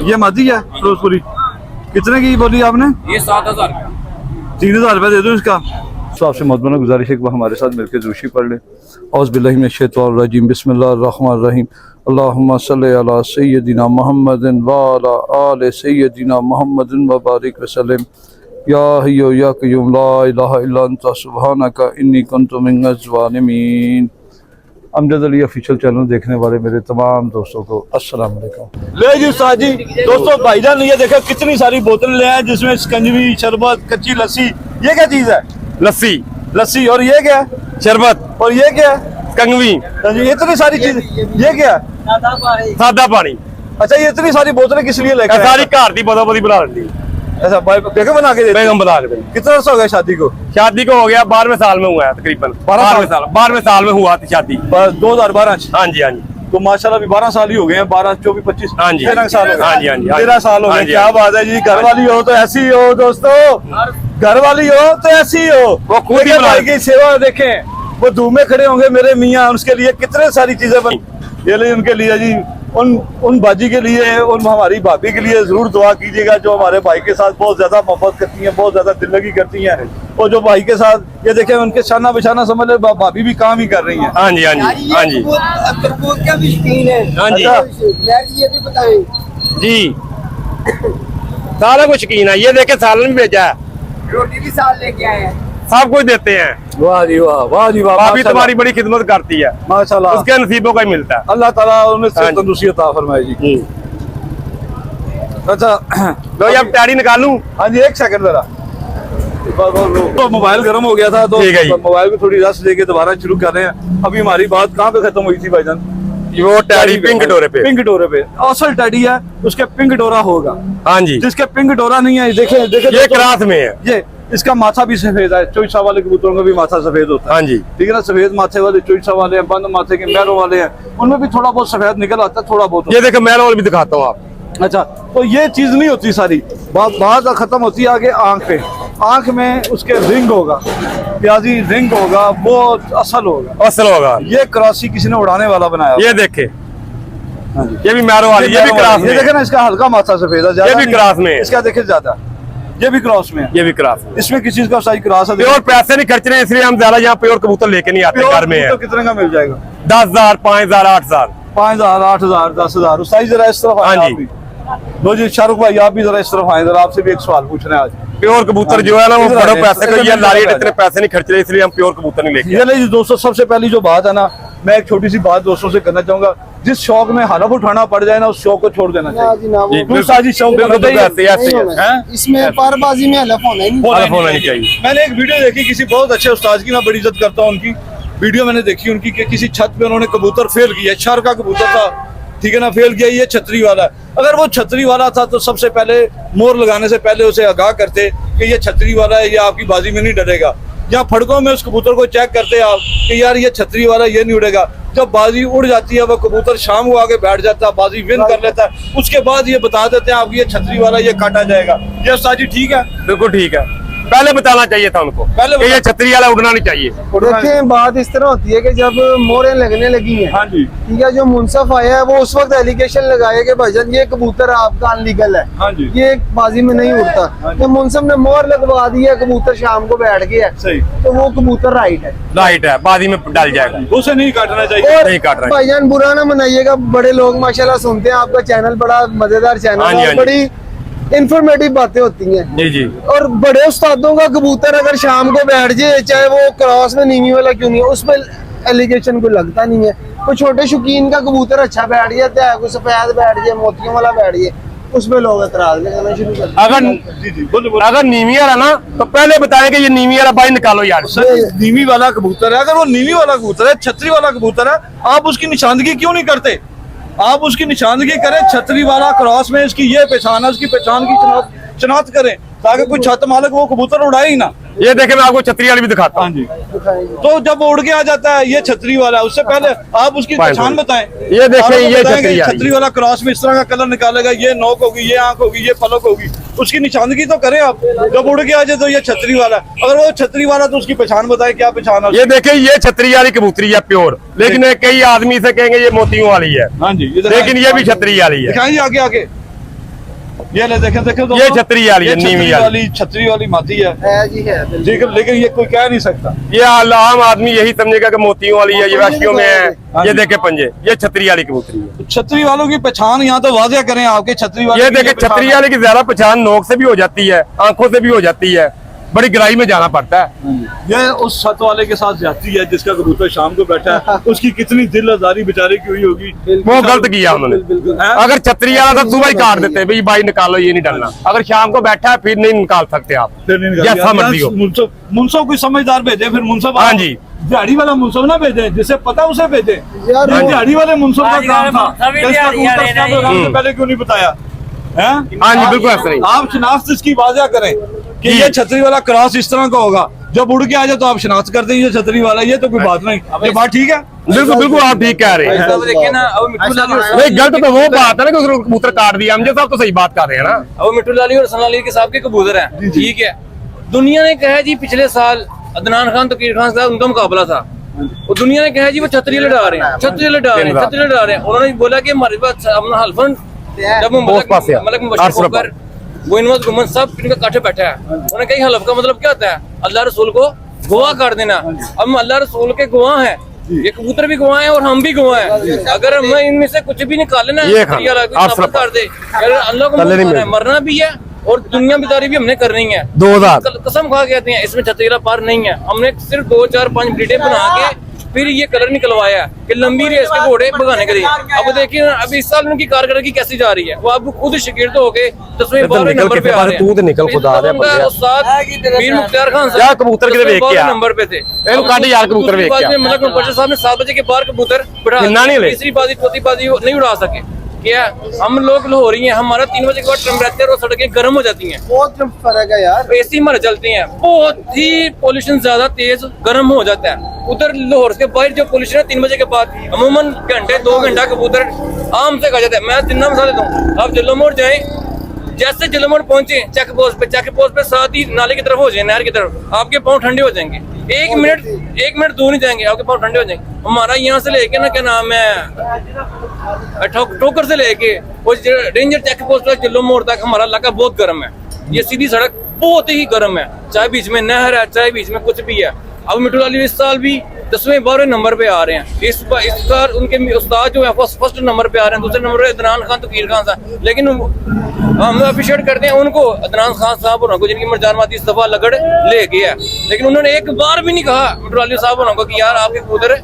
ये मादी है फिरोजपुरी। कितने की बोली आपने? ये 7,000 3,000 रुपये दे दो इसका। तो आपसे मोहब्बत गुजारिश है कि वह हमारे साथ मिलकर जोशी पढ़ लें। औज़ु बिल्लाहि मिनश्शैतानिर्रजीम बिस्मिल्लाहिर्रहमानिर्रहीम अल्लाहुम्मा सल्लि अला सय्यदिना मुहम्मदिन व अला आलि सय्यदिना मुहम्मदिन व बारिक वसल्लम। या हय्यु या क़य्यूम ला इलाहा इल्ला अंता सुब्हानका इन्नी कुन्तु मिनज़ ज़ालिमीन। अमजद अली ऑफिशियल चैनल देखने वाले मेरे तमाम दोस्तों को अस्सलाम वालेकुम। ले जी उस्ताद जी, दोस्तों भाईजान ये देखो कितनी सारी बोतल ले आए जिसमें शिकंजवी, शरबत, कच्ची लस्सी। ये क्या चीज है? लस्सी। और ये क्या? शरबत। और ये क्या? कंगवी। इतनी सारी चीज। ये क्या? सादा पानी। अच्छा, ये इतनी सारी बोतलें किस लिए लेकर? सारी घर की बदो बदी बना दी। ऐसा बेगम बना के बेगम बना के। कितना अर्सा हो गया शादी को? हो गया 12वें साल में हुआ है तकरीबन। 12वें साल में हुआ थी शादी 2012। हाँ जी हाँ जी। तो माशाल्लाह भी 12 साल ही हो गए हैं। 12, 24, 25, हाँ जी 13 साल हो गए। हाँ जी हाँ जी 13 साल हो गए। क्या बात है जी। घर वाली हो तो ऐसी हो दोस्तों, घर वाली हो तो ऐसी हो। वो खुद ही भाई की सेवा देखें, वो धूप में खड़े होंगे मेरे मियाँ, उसके लिए कितने सारी चीजें बनी। ये लिए उनके लिए जी, उन बाजी के लिए, उन हमारी भाभी के लिए जरूर दुआ कीजिएगा जो हमारे भाई के साथ बहुत ज्यादा मोहब्बत करती हैं, बहुत ज्यादा दिल लगी करती हैं। और जो भाई के साथ ये देखें उनके शाना बिछाना समझ ले, भाभी भी काम ही कर रही हैं। हाँ जी हाँ जी हाँ जी। तरबूज का भी शौकीन है। हाँ जी ये भी बताएं जी। सारा कुछ शौकीन है। ये देखे सालन भी भेजा है, रोटी भी साल लेके आए हैं, सब कुछ देते हैं। वाह जी वाह, वाह जी वाह। भाभी तुम्हारी बड़ी खिदमत करती है माशाल्लाह, उसके नसीबों का ही मिलता है। अल्लाह ताला उन्हें तंदुरुस्ती अता फरमाए जी। अच्छा लो ये अब तैयारी निकालूं। हाँ जी, एक सेकंड जरा। तो मोबाइल गर्म हो गया था तो मोबाइल को थोड़ी रस देके दोबारा शुरू कर रहे हैं। अभी हमारी बात कहाँ पे खत्म हुई थी भाईजान? वो टैडी पिंक डोरे पे। पिंक डोरे पे असल टैडी है, उसके पिंक डोरा होगा। हाँ जी। जिसके पिंक डोरा नहीं है, देखे ये क्रास में है। ये इसका माथा भी सफेद है। चोइसा वाले कबूतरों का भी माथा सफेद होता है। हाँ जी, ठीक है ना। सफेद माथे वाले चोइसा वाले हैं, बंद माथे के मैरों वाले हैं, उनमें भी थोड़ा बहुत सफेद निकल आता है, थोड़ा बहुत। ये देखो मैरों वाले भी दिखाता हूँ आप। अच्छा, तो ये चीज नहीं होती सारी बात खत्म होती है आगे आंख पे। आंख में उसके रिंग होगा, प्याजी रिंग होगा, वो असल होगा। ये क्रॉसी किसी ने उड़ाने वाला बनाया। ये देखे, ये भी मैरों वाली, ये भी क्रॉस में। ये देखे ना, इसका हल्का माथा सफेद है, ये भी क्रॉस में। इसका देखे ज्यादा, ये भी क्रॉस में है। ये भी क्रॉस में। इसमें किसी का साइज क्रॉस है। प्योर पैसे नहीं खर्च रहे, इसलिए हम ज्यादा यहाँ प्योर कबूतर लेके नहीं आते। घर में है। तो कितने का मिल जाएगा? 10,000, 5,000, 8,000, 5,000, 8,000, 10,000। साइज जरा इस तरफ। हाँ जी। लो जी शाहरुख भाई, आप भी जरा इस तरफ आए। जरा आपसे भी एक सवाल पूछ रहे हैं आज। प्योर कबूतर जो है ना, वो बड़े पैसे को, ये लारियत इतने पैसे नहीं खर्च रहे, इसलिए हम प्योर कबूतर नहीं लेके। ये दोस्तों, सबसे पहली जो बात है ना, मैं एक छोटी सी बात दोस्तों से करना चाहूंगा। जिस शौक में हलफ उठाना पड़ जाए ना, उस शौक को छोड़ देना चाहिए। इसमें पारबाजी में हलफ होना नहीं चाहिए। मैंने एक वीडियो देखी किसी बहुत अच्छे उस्ताद की, मैं बड़ी इज्जत करता हूँ उनकी। वीडियो मैंने देखी उनकी कि किसी छत पे उन्होंने कबूतर फेल किया। शर का कबूतर था, ठीक है ना, फेल किया। ये छतरी वाला है। अगर वो छतरी वाला था तो सबसे पहले मोर लगाने से पहले उसे आगाह करते कि ये छतरी वाला है, ये आपकी बाजी में नहीं डरेगा। या फड़कों में उस कबूतर को चेक करते आप कि यार ये छतरी वाला, ये नहीं उड़ेगा। जब बाजी उड़ जाती है, वो कबूतर शाम को आके बैठ जाता है, बाजी विन कर लेता है, उसके बाद ये बता देते हैं आप ये छतरी वाला, ये काटा जाएगा। ये उस्ताद जी ठीक है? बिल्कुल ठीक है। पहले बताना चाहिए था उनको, पहले ये छतरी वाला उड़ना नहीं चाहिए। देखें, बात इस तरह होती है कि जब मोरें लगने लगी हैं, हाँ जी, ठीक है, जो मुंसफ आया है वो उस वक्त एलिगेशन लगाया कि भाईजान ये कबूतर आपका अनलीगल है, हाँ जी, ये बाजी में नहीं उड़ता। हाँ, जब मुंसफ ने मोहर लगवा दी है, कबूतर शाम को बैठ गया, सही, तो वो कबूतर राइट है, बाजी में डल जाएगा, उसे नहीं काटना चाहिए। और नहीं काट रहा भाईजान बुरा ना मनाइएगा, बड़े लोग माशाल्लाह सुनते हैं, आपका चैनल बड़ा मजेदार चैनल है, बड़ी इंफॉर्मेटिव बातें होती हैं। जी जी। और बड़े उस्तादों का कबूतर अगर शाम को बैठ जाए, चाहे वो क्रॉस में नीवी वाला क्यों नहीं है, उसमें एलिगेशन कोई लगता नहीं है। कोई छोटे शौकीन का कबूतर अच्छा बैठ जाता है, कोई सफेद बैठ जाए, मोतियों वाला बैठ जाए, उसमें लोग एतराज लगाना शुरू कर देते। अगर नीवी वाला ना, तो पहले बताएं कि ये नीवी वाला भाई निकालो यार। नीवी वाला कबूतर है, अगर वो नीवी वाला कबूतर है, छतरी वाला कबूतर है, आप उसकी निशानदगी क्यों नहीं करते? आप उसकी निशानदगी करें। छतरी वाला क्रॉस में इसकी ये पहचान है, उसकी पहचान की शनाख्त करें, ताकि कोई छत मालिक वो कबूतर उड़ाए ही ना। ये देखे, मैं आपको छतरी वाली भी दिखाता हूं। हाँ जी। तो जब उड़ के आ जाता है ये छतरी वाला, उससे पहले आप उसकी पहचान बताएं। ये देखें, ये छतरी वाला क्रॉस में इस तरह का कलर निकालेगा, ये नोक होगी, ये आंख होगी, ये पलक होगी, उसकी निशानदगी तो करें आप। जब उड़ के आ जाए तो ये छतरी वाला, अगर वो छतरी वाला तो उसकी पहचान बताए, क्या पहचान है? ये देखे, ये छतरी वाली कबूतरी है प्योर, लेकिन कई आदमी से कहेंगे ये मोतियों वाली है। हाँ जी, लेकिन ये भी छतरी वाली है। दिखाइए आगे आगे। ये ले देखें देखें ये छतरी वाली है, ये छतरी नीवी वाली। छतरी वाली मादी है जी है बिल्कुल। लेकिन ये कोई कह नहीं सकता। ये आम आदमी यही समझेगा कि मोतियों वाली है, ये वैश्यों में है। हाँ ये जी। देखे पंजे, ये छतरी वाली कबूतरी है। तो छतरी वालों की पहचान यहाँ तो वाज़ेह करें आपके छतरी वाले ये की देखे पहचान छतरी है। वाले की ज्यादा पहचान नोक से भी हो जाती है, आंखों से भी हो जाती है, बड़ी गहराई में जाना पड़ता है। ये उस छत वाले के साथ जाती है जिसका कबूतर शाम को बैठा है, उसकी कितनी दिल आजारी बेचारे की हुई होगी। वो गलत किया उन्होंने। हाँ? अगर छतरी वाला था सुबह ही काट देते भाई, भाई निकालो ये नहीं डालना। अगर शाम को बैठा है फिर नहीं निकाल सकते आप, फिर नहीं निकाल जैसा मर्जी हो। मुनसब कोई समझदार भेजे, फिर मुनसब हाँ जी। दिहाड़ी वाला मुनसब ना भेजे, जिसे पता उसे भेजे। यार वो- दिहाड़ी वाले मुनसब का आज काम कल था, मुनसब ही इसका दिहाड़ी वाले कबूतर नहीं। प्रोग्राम से पहले क्यों नहीं बताया हैं? हाँ जी, बिल्कुल ऐसा नहीं। आप शनाख्त इसकी वाज़ेह करें कि ये छतरी वाला क्रॉस इस तरह का होगा, जब उड़ के आ जाए तो आप शनाख्त कर दें ये छतरी वाला, ये तो कोई बात नहीं। ये बात ठीक है। बिल्कुल बिल्कुल आप ठीक कह रहे हैं। अब देखिए ना, अब मिट्टू लाली और नहीं गलत तो वो बात है ना कि उसने कबूतर काट दिया। हमजे साहब तो सही बात कर रहे हैं ना। अब मिट्टू लाली और सना अली के साहब के कबूतर हैं, ठीक है। दुनिया ने कहा जी पिछले साल अदनान खान तकीर खान साहब उनका मुकाबला था, और दुनिया ने कहा जी वो छतरी लड़ा रहे हैं, छतरी लड़ा रहे हैं, छतरी लड़ा रहे हैं। उन्होंने बोला कि हमारे पास अपना हल्फन जब बहुत पास है। मलक मुबशर होकर गोइनवाज गुमन सब इनका काठे बैठा है। उन्होंने कहा हल्फ का मतलब क्या होता है? अल्लाह रसूल को गवाह कर देना। अब हम अल्लाह रसूल के गवाह हैं, ये कबूतर भी गवाह हैं और हम भी गवाह हैं। अगर हम इनमें से कुछ भी निकाले ना, ये खान, आप साबित कर दे अगर अल्लाह को तल्ले नहीं मरना है, मिलेंगे। मरना भी है और दुनिया बिदारी भी हमने करनी है। 2000 कसम खा के कहते हैं इसमें छतरीला पार नहीं है। हमने सिर्फ 2 4 5 ब्रीडें बना के फिर ये कलर निकलवाया कि लंबी रेस के घोड़े भगाने के लिए। अब देखिए ना, अब इस साल उनकी कारकर्दगी कैसी जा रही है। वो अब खुद शिगिर्द हो गए 10वें 12वें निकल नंबर के पे आ रहे हैं। तू तो निकल खुदा आ रहा है बंदे। उस्ताद मीर मुख्तार खान यार कबूतर किधर वेख के आ? नंबर पे थे। ਇਹਨੂੰ ਕੱਢ ਯਾਰ ਕਬੂਤਰ ਵੇਖ ਕੇ ਆ। मलक मुबशर साहब ने 7 बजे के बाहर कबूतर बिठा हिलना नहीं ले। तीसरी बाजी चौथी बाजी नहीं उड़ा सके। क्या हम लोग लाहौरी हैं, हमारा 3 बजे के बाद टेम्परेचर और सड़कें गर्म हो जाती हैं, बहुत फर्क है यार। एसी हमारे चलते हैं, बहुत ही पोल्यूशन ज्यादा तेज गर्म हो जाता है। उधर लाहौर के बाहर जो पोल्यूशन है 3 बजे के बाद अमूमन घंटे 2 घंटा कबूतर आम से खा जाता है। मैं दिन मिसाल देता हूँ, आप जलो मोड़ जाए, जैसे जलो मोड़ पहुंचे चेक पोस्ट पे साथ ही नाले की तरफ हो जाए, नहर की तरफ, आपके पाँव ठंडे हो जाएंगे। एक मिनट दूर नहीं जाएंगे, आपके पाँव ठंडे हो जाएंगे। हमारा यहाँ से लेके ना क्या नाम है ठोकर से लेके वो रेंजर चेक पोस्ट तक जलो मोड़ तक हमारा इलाका बहुत गर्म है। ये सीधी सड़क बहुत ही गर्म है, चाहे बीच में नहर है चाहे बीच में कुछ भी है। अब मिट्टू लाली इस साल भी 10वें 12वें नंबर पे आ रहे हैं। इस बार उनके उस्ताद जो है फर्स्ट नंबर पे आ रहे हैं, दूसरे नंबर पे अदनान खान तकीर खान साहब। लेकिन हम अप्रिशिएट करते हैं उनको, अदनान खान साहब उनको जिनकी मरजानवादी इस दफा लगड़ ले गया, लेकिन उन्होंने एक बार भी नहीं कहा मिट्टू लाली साहब उनको कि यार आपके कबूतर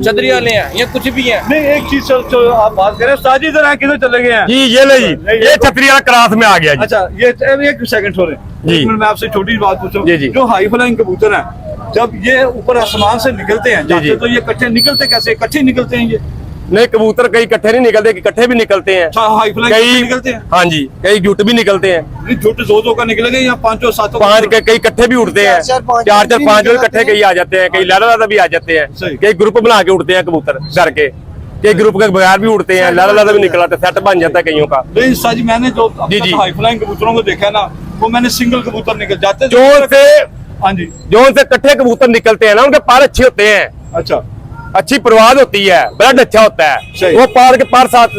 छतरी वाले हैं या कुछ भी हैं। नहीं एक चीज जो आप बात करें, साजी तरह किधर चले गए हैं? जी ये ले जी, ये छतरी वाला क्रॉस में आ गया जी। अच्छा ये एक सेकंड छोड़े, जी। एक मिनट मैं आपसे छोटी बात पूछूं। जी, जी। जो हाई फ्लाइंग कबूतर हैं, जब ये ऊपर आसमान से निकलते हैं जी, जी। तो ये इकट्ठे निकलते कैसे? इकट्ठे निकलते हैं ये? नहीं कबूतर कई इकट्ठे नहीं निकलते, इकट्ठे भी निकलते हैं। अच्छा हाई फ्लाइंग कई निकलते हैं? हाँ जी, कई जुट भी निकलते हैं। झूठ 2 का निकलेंगे या 5 7? 5 कई इकट्ठे भी उड़ते हैं, 4 5 इकट्ठे कई आ जाते हैं, कई लाला लादा भी आ जाते हैं, सही। कई ग्रुप बना के उड़ते हैं कबूतर घर के, कई ग्रुप के बगैर भी उड़ते हैं, लाला लादा भी निकलाते, सेट बन जाता है कईयों का। नहीं साजी मैंने जो जी, जी। हाई फ्लाइंग कबूतरों को देखा है ना, वो मैंने सिंगल कबूतर निकल जाते जो से हाँ जी जो से इकट्ठे कबूतर निकलते हैं ना, उनके पर अच्छे होते हैं, अच्छा अच्छी परवाज होती है, ब्लड अच्छा होता सही। है, वो पार के पार साथ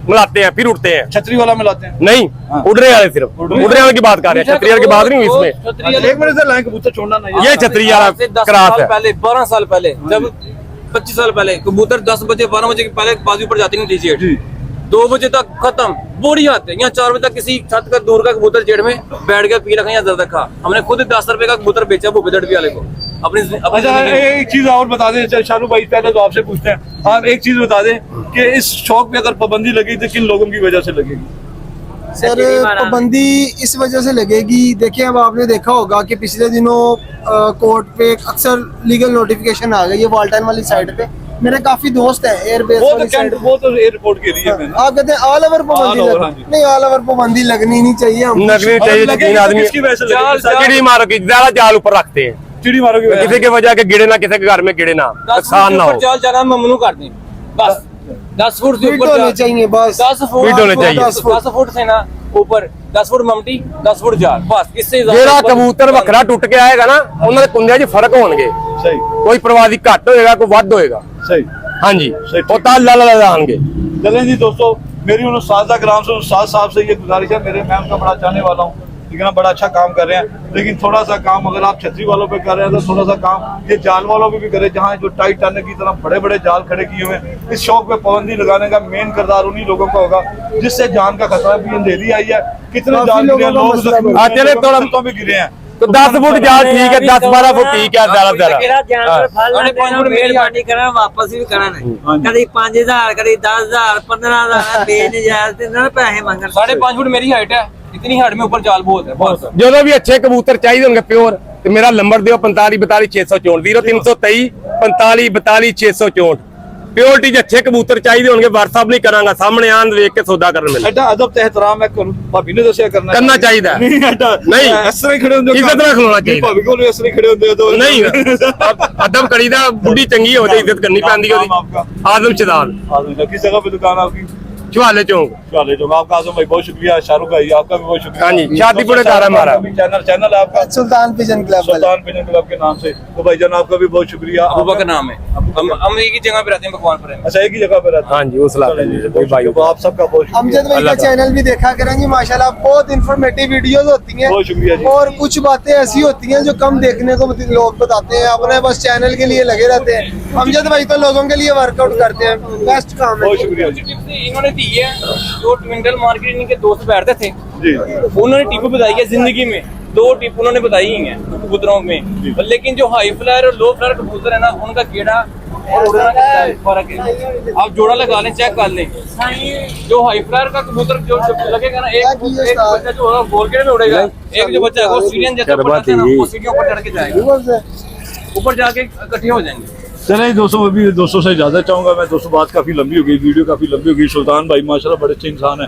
मिलाते हैं फिर उड़ते हैं। छतरी वाला मिलाते हैं? नहीं हाँ। उड़ने वाले सिर्फ उड़ने वाले की बात कर रहे हैं, छतरी वाले की बात नहीं हुई इसमें। छतरी वाले एक मिनट से लाइन कबूतर छोड़ना नहीं ये छतरी वाला आज से 10 क्रॉस साल है। पहले 12 साल पहले जब 25 साल पहले कबूतर 10 बजे 12 बजे के पहले बाजू पर जाती नहीं थी जेठ, जी 2 बजे तक खत्म बुरी हाथ है। यहाँ 4 बजे तक किसी छत का दूर का कबूतर जेठ में बैठ गया, पी रखा या जर्दा खा। हमने खुद 10 रुपए का कबूतर बेचा भूपे दड़बी वाले को अपनी अच्छा एक चीज और बता दें शाहरुख भाई, पहले तो आपसे पूछते हैं, आप एक चीज बता दें कि इस शौक पे अगर पाबंदी लगी तो किन लोगों की वजह से लगेगी? सर पाबंदी इस वजह से लगेगी, देखिए अब आपने देखा होगा कि पिछले दिनों कोर्ट पे अक्सर लीगल नोटिफिकेशन आ गई है वाल्टन वाली साइड पे। मेरे काफी दोस्त हैं एयरबेस वाली साइड पे। वो तो एयरपोर्ट के लिए मैंने आप कहते हैं ऑल ओवर पाबंदी All over, हाँ जी। नहीं, ऑल ओवर पाबंदी लगनी नहीं चाहिए हम लगनी चाहिए, लगेगी 3 तो आदमी किसकी वजह से लगेगी? जाल- चिड़ी मारो की ज्यादा जाल ऊपर रखते हैं, चिड़ी मारो की वजह किसी से। की वजह के गिरे ना, किसी के घर में गिरे ना, 10 नुकसान ना फुट हो। ऊपर जाल जाना ममनू कर दें बस। 10 फुट से फिट ऊपर होने जाल- चाहिए बस। 10 फुट फिट होने चाहिए। 10 फुट से ना ऊपर 10 फुट ममटी 10 फुट जाल बस। इससे ਜਿਹੜਾ ऊपर- ਕਬੂਤਰ ਵੱਖਰਾ ਟੁੱਟ ਕੇ ਆਏਗਾ ਨਾ, ਉਹਨਾਂ ਦੇ ਕੁੰਦਿਆਂ 'ਚ ਫਰਕ ਹੋਣਗੇ, सही ਕੋਈ ਪ੍ਰਵਾਦੀ ਘੱਟ ਹੋਏਗਾ, ਕੋਈ ਵੱਧ ਹੋਏਗਾ। सही ਹਾਂਜੀ ਸਹੀ। ਉਹ ਤਾਂ ਅੱਲਾ ਅੱਲਾ ਆਣਗੇ। चलें जी दोस्तों, मेरी उन उस्ताद ग्राम से उस्ताद साहब से ये गुजारिश है, मेरे मैं उनका बड़ा चाहने वाला हूँ, ठीक है ना, बड़ा अच्छा काम कर रहे हैं, लेकिन थोड़ा सा काम अगर आप छतरी वालों पे कर रहे हैं तो थोड़ा सा काम ये जाल वालों पे भी करें, जहाँ जो टाइट टाने की तरह बड़े बड़े जाल खड़े किए हुए हैं। इस शौक पे पाबंदी लगाने का मेन किरदार उन्हीं लोगों का होगा जिससे जान का खतरा भी अंधेरी आई है। कितने काफी जान गिरे हैं, लोगों का लोग मसला भी है। चले थोड़ा- तो भी गिरे हैं। तो 10 फुट जाल ठीक है, 10-12 फुट ठीक है, ज्यादा से मेरा ज्यादा। जानवर फल लेते हैं, मेहरबानी करना वापस भी करना नहीं, कभी 5000 कभी 10,000 15,000 बेनजायज ते ना पैसे मंगन। 5.5 फुट मेरी हाइट है, इतनी हाइट में ऊपर जाल बहुत है, बहुत। जो भी अच्छे कबूतर चाहिए होंगे प्योर, तो मेरा नंबर दियो 45 42 664 0323 45 42 664। प्योरिटी अच्छे कबूतर चाहिए होंगे, व्हाट्सएप नहीं करांगा, सामने आन देख के सौदा करने मिले। एडा अदब ते एहतराम है करूं, भाभी ने दसिया करना चाहिए नहीं एडा नहीं, इस तरह ही खड़े होंगे, इज्जत ਨਾਲ ਖਲੋਣਾ ਚਾਹੀਦਾ। भाभी को इस तरह ही खड़े होंगे तो नहीं अदब करीदा, बुढ़ी चंगी हो जाए, इज्जत करनी पैंदी होती। आजम चदाल, किस जगह पे दुकान आपकी? चुहाले चौक। चले जो आपका आजम भाई बहुत शुक्रिया, शाहरुख भाई आपका भी बहुत शुक्रिया। हाँ जी, शादीपुर का हमारा चैनल है आपका सुल्तान पिजन क्लब वाला। सुल्तान पिजन क्लब के नाम से, तो भाईजान आपका भी बहुत शुक्रिया। अबूबकर का नाम है, हम एक ही जगह पे रहते हैं, भगवानपुर में। अच्छा, एक ही जगह पे रहते हैं। हाँ जी, उस इलाके में कोई भाई तो आप सबका बहुत शुक्रिया। अमजद भाई का चैनल भी देखा करेंगे, माशाल्लाह बहुत इन्फॉर्मेटिव वीडियोस होती हैं, बहुत शुक्रिया जी। और कुछ बातें ऐसी होती हैं जो कम देखने को लोग बताते हैं, अपने बस चैनल के लिए लगे रहते हैं। अमजद भाई तो लोगों के लिए वर्कआउट करते हैं, बेस्ट काम है। बहुत शुक्रिया जी। इन्होंने दी है, जो ट्विंकल मार्केट इनके दोस्त बैठते थे, जी उन्होंने टिप बताई है जिंदगी में, 2 टिप उन्होंने बताई ही हैं कबूतरों में। लेकिन जो हाई फ्लायर और लो फ्लायर कबूतर है ना, उनका गेड़ा और उड़ना का फर्क है। आप जोड़ा लगा लें, चेक कर लें, जो हाई फ्लायर का कबूतर जो लगेगा ना, एक बच्चा जो होगा गोल गेड़े में उड़ेगा, एक जो बच्चा है वो सीढ़ियां जैसे ऊपर जाते हैं ना, वो सीढ़ियों पर चढ़ के जाएगा, ऊपर जाके इकट्ठे हो जाएंगे। चले दोस्तों, अभी दोस्तों से इजाजत चाहूंगा मैं। दोस्तों बात काफी लंबी हो गई, वीडियो काफी लंबी हो गई। सुल्तान भाई माशाल्लाह बड़े अच्छे इंसान हैं,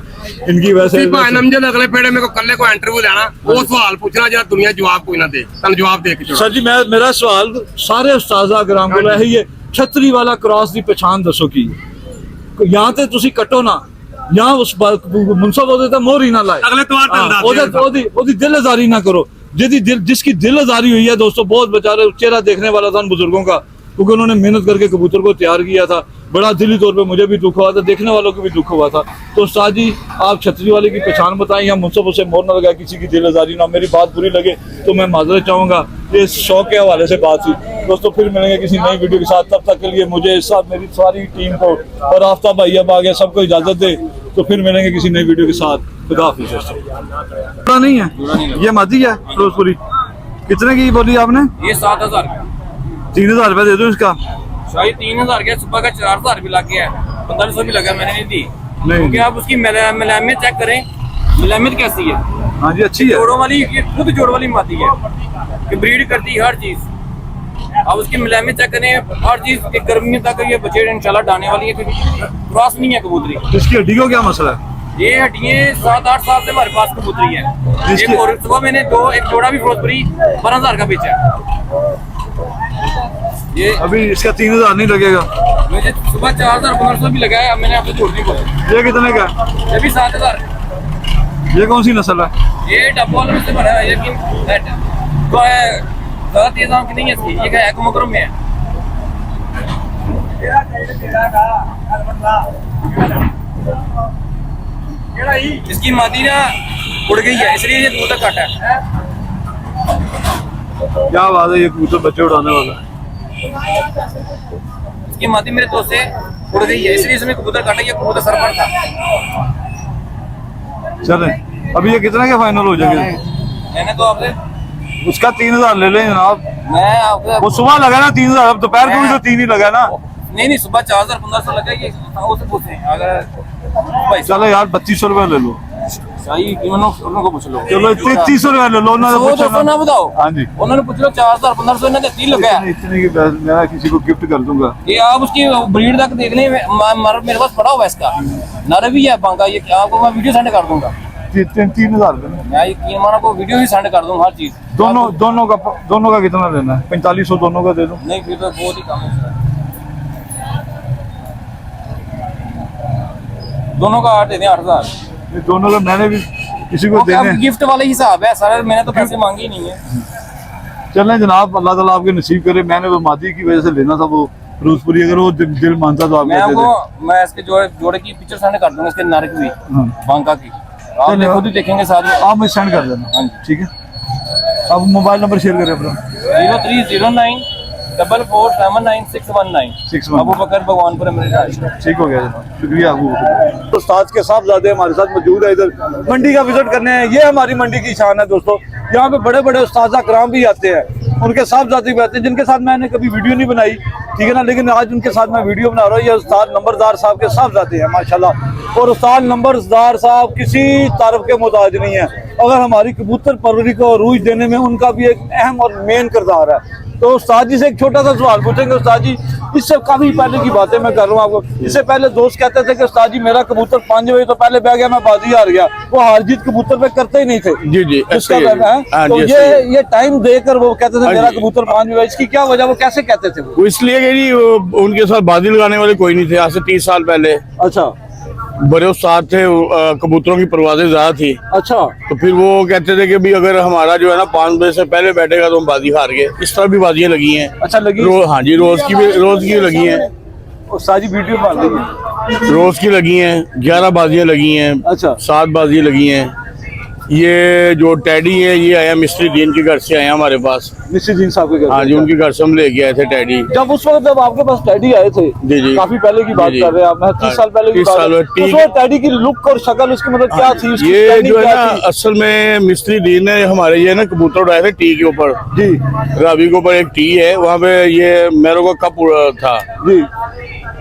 इनकी वैसे नमजद अगले पेड़े मेरे को कल्ले को इंटरव्यू लेना, वो सवाल पूछना जरा दुनिया जवाब कोई ना दे, तन जवाब दे के छोड़। सर जी, मेरा सवाल सारे उस्तादा ग्राम को है, ये छतरी वाला क्रॉस की पहचान दसो की यहाँ ते तुसी कटो ना, यहाँ उस मुनसब होते मोर ही ना लाए, अगले तो दिल आजारी ना करो। जिसकी दिल आजारी हुई है दोस्तों, बहुत बेचारे चेहरा देखने वाला था बुजुर्गों का, क्योंकि उन्होंने मेहनत करके कबूतर को तैयार किया था। बड़ा दिली तौर पे मुझे भी दुख हुआ था, देखने वालों को भी दुख हुआ था। तो उस्ताद जी, आप छतरी वाले की पहचान बताएं, या मुझसे उसे मोर ना लगा, किसी की दिल आजारी ना, मेरी बात बुरी लगे तो मैं माजरत चाहूँगा। ये शौक के हवाले से बात थी दोस्तों। फिर मिलेंगे किसी नई वीडियो के साथ, तब तक के लिए मुझे साथ मेरी सारी टीम को और आफ्ताब भाई अब आ गया, सबको इजाजत दे। तो फिर मिलेंगे किसी नई वीडियो के साथ। खुदा हाफिज़। जोड़ा नहीं है, ये मादी है फिरोजपुरी। कितने की बोली आपने? ये 7,000 का, 3,000 रुपये दे दो इसका। शायद 3,000 का, सुबह का 4,000 भी लग गया है, 1,500 भी लगा, मैंने नहीं दी। नहीं, क्योंकि आप उसकी मिलामियत चेक करें, मिलामियत कैसी है। हाँ जी, अच्छी है। जोड़ों वाली, ये खुद जोड़ वाली मादी है कि ब्रीड करती है हर चीज। आप उसकी मिलामियत चेक करें, हर चीज की गर्मियों तक ये बच्चे इंशाल्लाह डालने वाली है, क्योंकि क्रॉस नहीं है कबूतरी। इसकी हड्डी को क्या मसला है? ये हड्डियाँ 7-8 साल से हमारे पास कबूतरी है। जिसकी- एक और सुबह मैंने एक जोड़ा भी फिरोजपुरी 12,000 का बेचा है। ये अभी इसका 3,000 नहीं लगेगा। मुझे सुबह 4,000-1,500 भी लगाया, अब मैंने आपको छोड़ने को। ये कितने का है? ये भी 7,000। ये कौन सी नस्ल है? ये डब्बा वालों से भरा है, लेकिन तो है ज़्यादा तेज आम की नहीं है इसकी, ये क्या है, मुकरम में है। इसकी मादी ना उड़ गई है, इसलिए ये दूर तक काटा है। क्या बात है, ये कबूतर बच्चे उड़ाने वाला है। इसकी मादी मेरे दोस्त से उड़ गई है, इसलिए इसमें कबूतर काटा, ये कबूतर सर पर था। चले, अभी ये कितने के फाइनल हो जाएंगे? मैंने तो आपसे, उसका 3,000 ले लें जनाब। मैं आपको वो सुबह लगा ना 3,000, अब दोपहर को भी तो 3 ही लगा ना। नहीं सुबह 4,000-1,500 लगा, ये उससे पूछे अगर भाई चलो यार 3,200 रुपए ले लो। सही उनको पूछ लो। चलो 3,300 रुपए ले लो ना। 100-200 ना बताओ। हाँ जी, उन्होंने पूछ लो 4,000-1,500 इन्होंने 3 लगाया। इतने की मैं किसी को गिफ्ट कर दूंगा। ये आप उसकी ब्रीड तक देख लें, मेरे पास पड़ा हुआ है इसका, नर भी है बांका, ये आपको मैं वीडियो सेंड कर दूंगा। 3,000 रुपए मैं यकीन मानो आपको वीडियो भी सेंड कर दूंगा, हर चीज। दोनों का कितना लेना है? 4500 दोनों का दे दो। नहीं फिर तो बहुत ही कम है, दोनों का 8 दे दें, 8,000। ये दोनों का मैंने भी किसी को देने। गिफ्ट वाले हिसाब है सर, मैंने तो पैसे मांगे ही नहीं है। चलें जनाब, अल्लाह ताला आपके नसीब करे। मैंने वो मादी की वजह से लेना था, वो फिरोजपुरी अगर वो दिल मानता तो आप मैं कहते आपको थे। मैं इसके जोड़े की पिक्चर सेंड कर दूंगा, इसके नर की भी, हाँ। बांका की, आप चलो। खुद ही देखेंगे साथ में। आप मुझे सेंड कर देना। हाँ। ठीक है, अब मोबाइल नंबर शेयर करें अपना। 0309 4479 619 अबू बकर भगवानपुर अमृतसर। ठीक हो गया जनाब, शुक्रिया अबू बकर। तो उस्ताद के साहबजादे हमारे साथ मौजूद है इधर मंडी का विजिट करने हैं। ये हमारी मंडी की शान है दोस्तों, यहाँ पे बड़े बड़े उस्ताद कराम भी आते हैं, उनके साहबजादे भी आते हैं जिनके साथ मैंने कभी वीडियो नहीं बनाई, ठीक है ना, लेकिन आज उनके साथ मैं वीडियो बना रहा हूँ। ये उस्ताद नंबरदार साहब के साहबजादे हैं माशाल्लाह, और उस्ताद नंबरदार साहब किसी तारफ के मोहताज नहीं है। अगर हमारी कबूतर परवरी को रूज देने में उनका भी एक अहम और मेन किरदार है। तो उस्ताद जी से एक छोटा सा सवाल पूछेंगे। उस्ताद जी, इससे काफी पहले की बातें मैं कर रहा हूँ आपको, इससे पहले दोस्त कहते थे कि उस्ताद जी मेरा कबूतर 5 बजे तो पहले बह गया, मैं बाजी हार गया, वो हार जीत कबूतर पे करते ही नहीं थे। जी जी, इसका ऐसे ही है। कहना है हाँ तो जी, ऐसे ही है। ये टाइम देकर वो कहते थे हाँ मेरा जी। कबूतर 5 बजे, इसकी क्या वजह, वो कैसे कहते थे वो? वो इसलिए कि जी उनके साथ बाजी लगाने वाले कोई नहीं थे। आज से 30 साल पहले अच्छा बड़े उस्ताद थे, कबूतरों की परवाजें ज्यादा थी, अच्छा तो फिर वो कहते थे कि भी अगर हमारा जो है ना 5 बजे से पहले बैठेगा तो हम बाजी हार गए। इस तरह भी बाजियां लगी हैं। अच्छा लगी। हाँ जी, रोज की लगी हैं, उस्ताद जी वीडियो बना ली। रोज की लगी हैं, 11 बाजियां लगी हैं, अच्छा 7 बाजियां लगी हैं। ये जो टैडी है ये आया मिस्त्री दीन के घर से आया हमारे पास। मिस्टर जी साहब के घर। हाँ जी, उनके घर से हम लेके आए थे टैडी। जब उस वक्त जब आपके पास टैडी आए थे, जी जी, काफी पहले की बात जी, जी। कर रहे हैं आप, 30 साल पहले की 30 बात साल है। में उस वक्त टैडी की लुक और शक्ल उसकी मतलब क्या थी, उसकी ये standing जो है क्या ना, थी? असल में मिस्त्री दीन ने हमारे ये ना कबूतर उड़ाए थे टी के ऊपर। जी रावी के ऊपर एक टी है, वहाँ पे ये मेरो का कप था, जी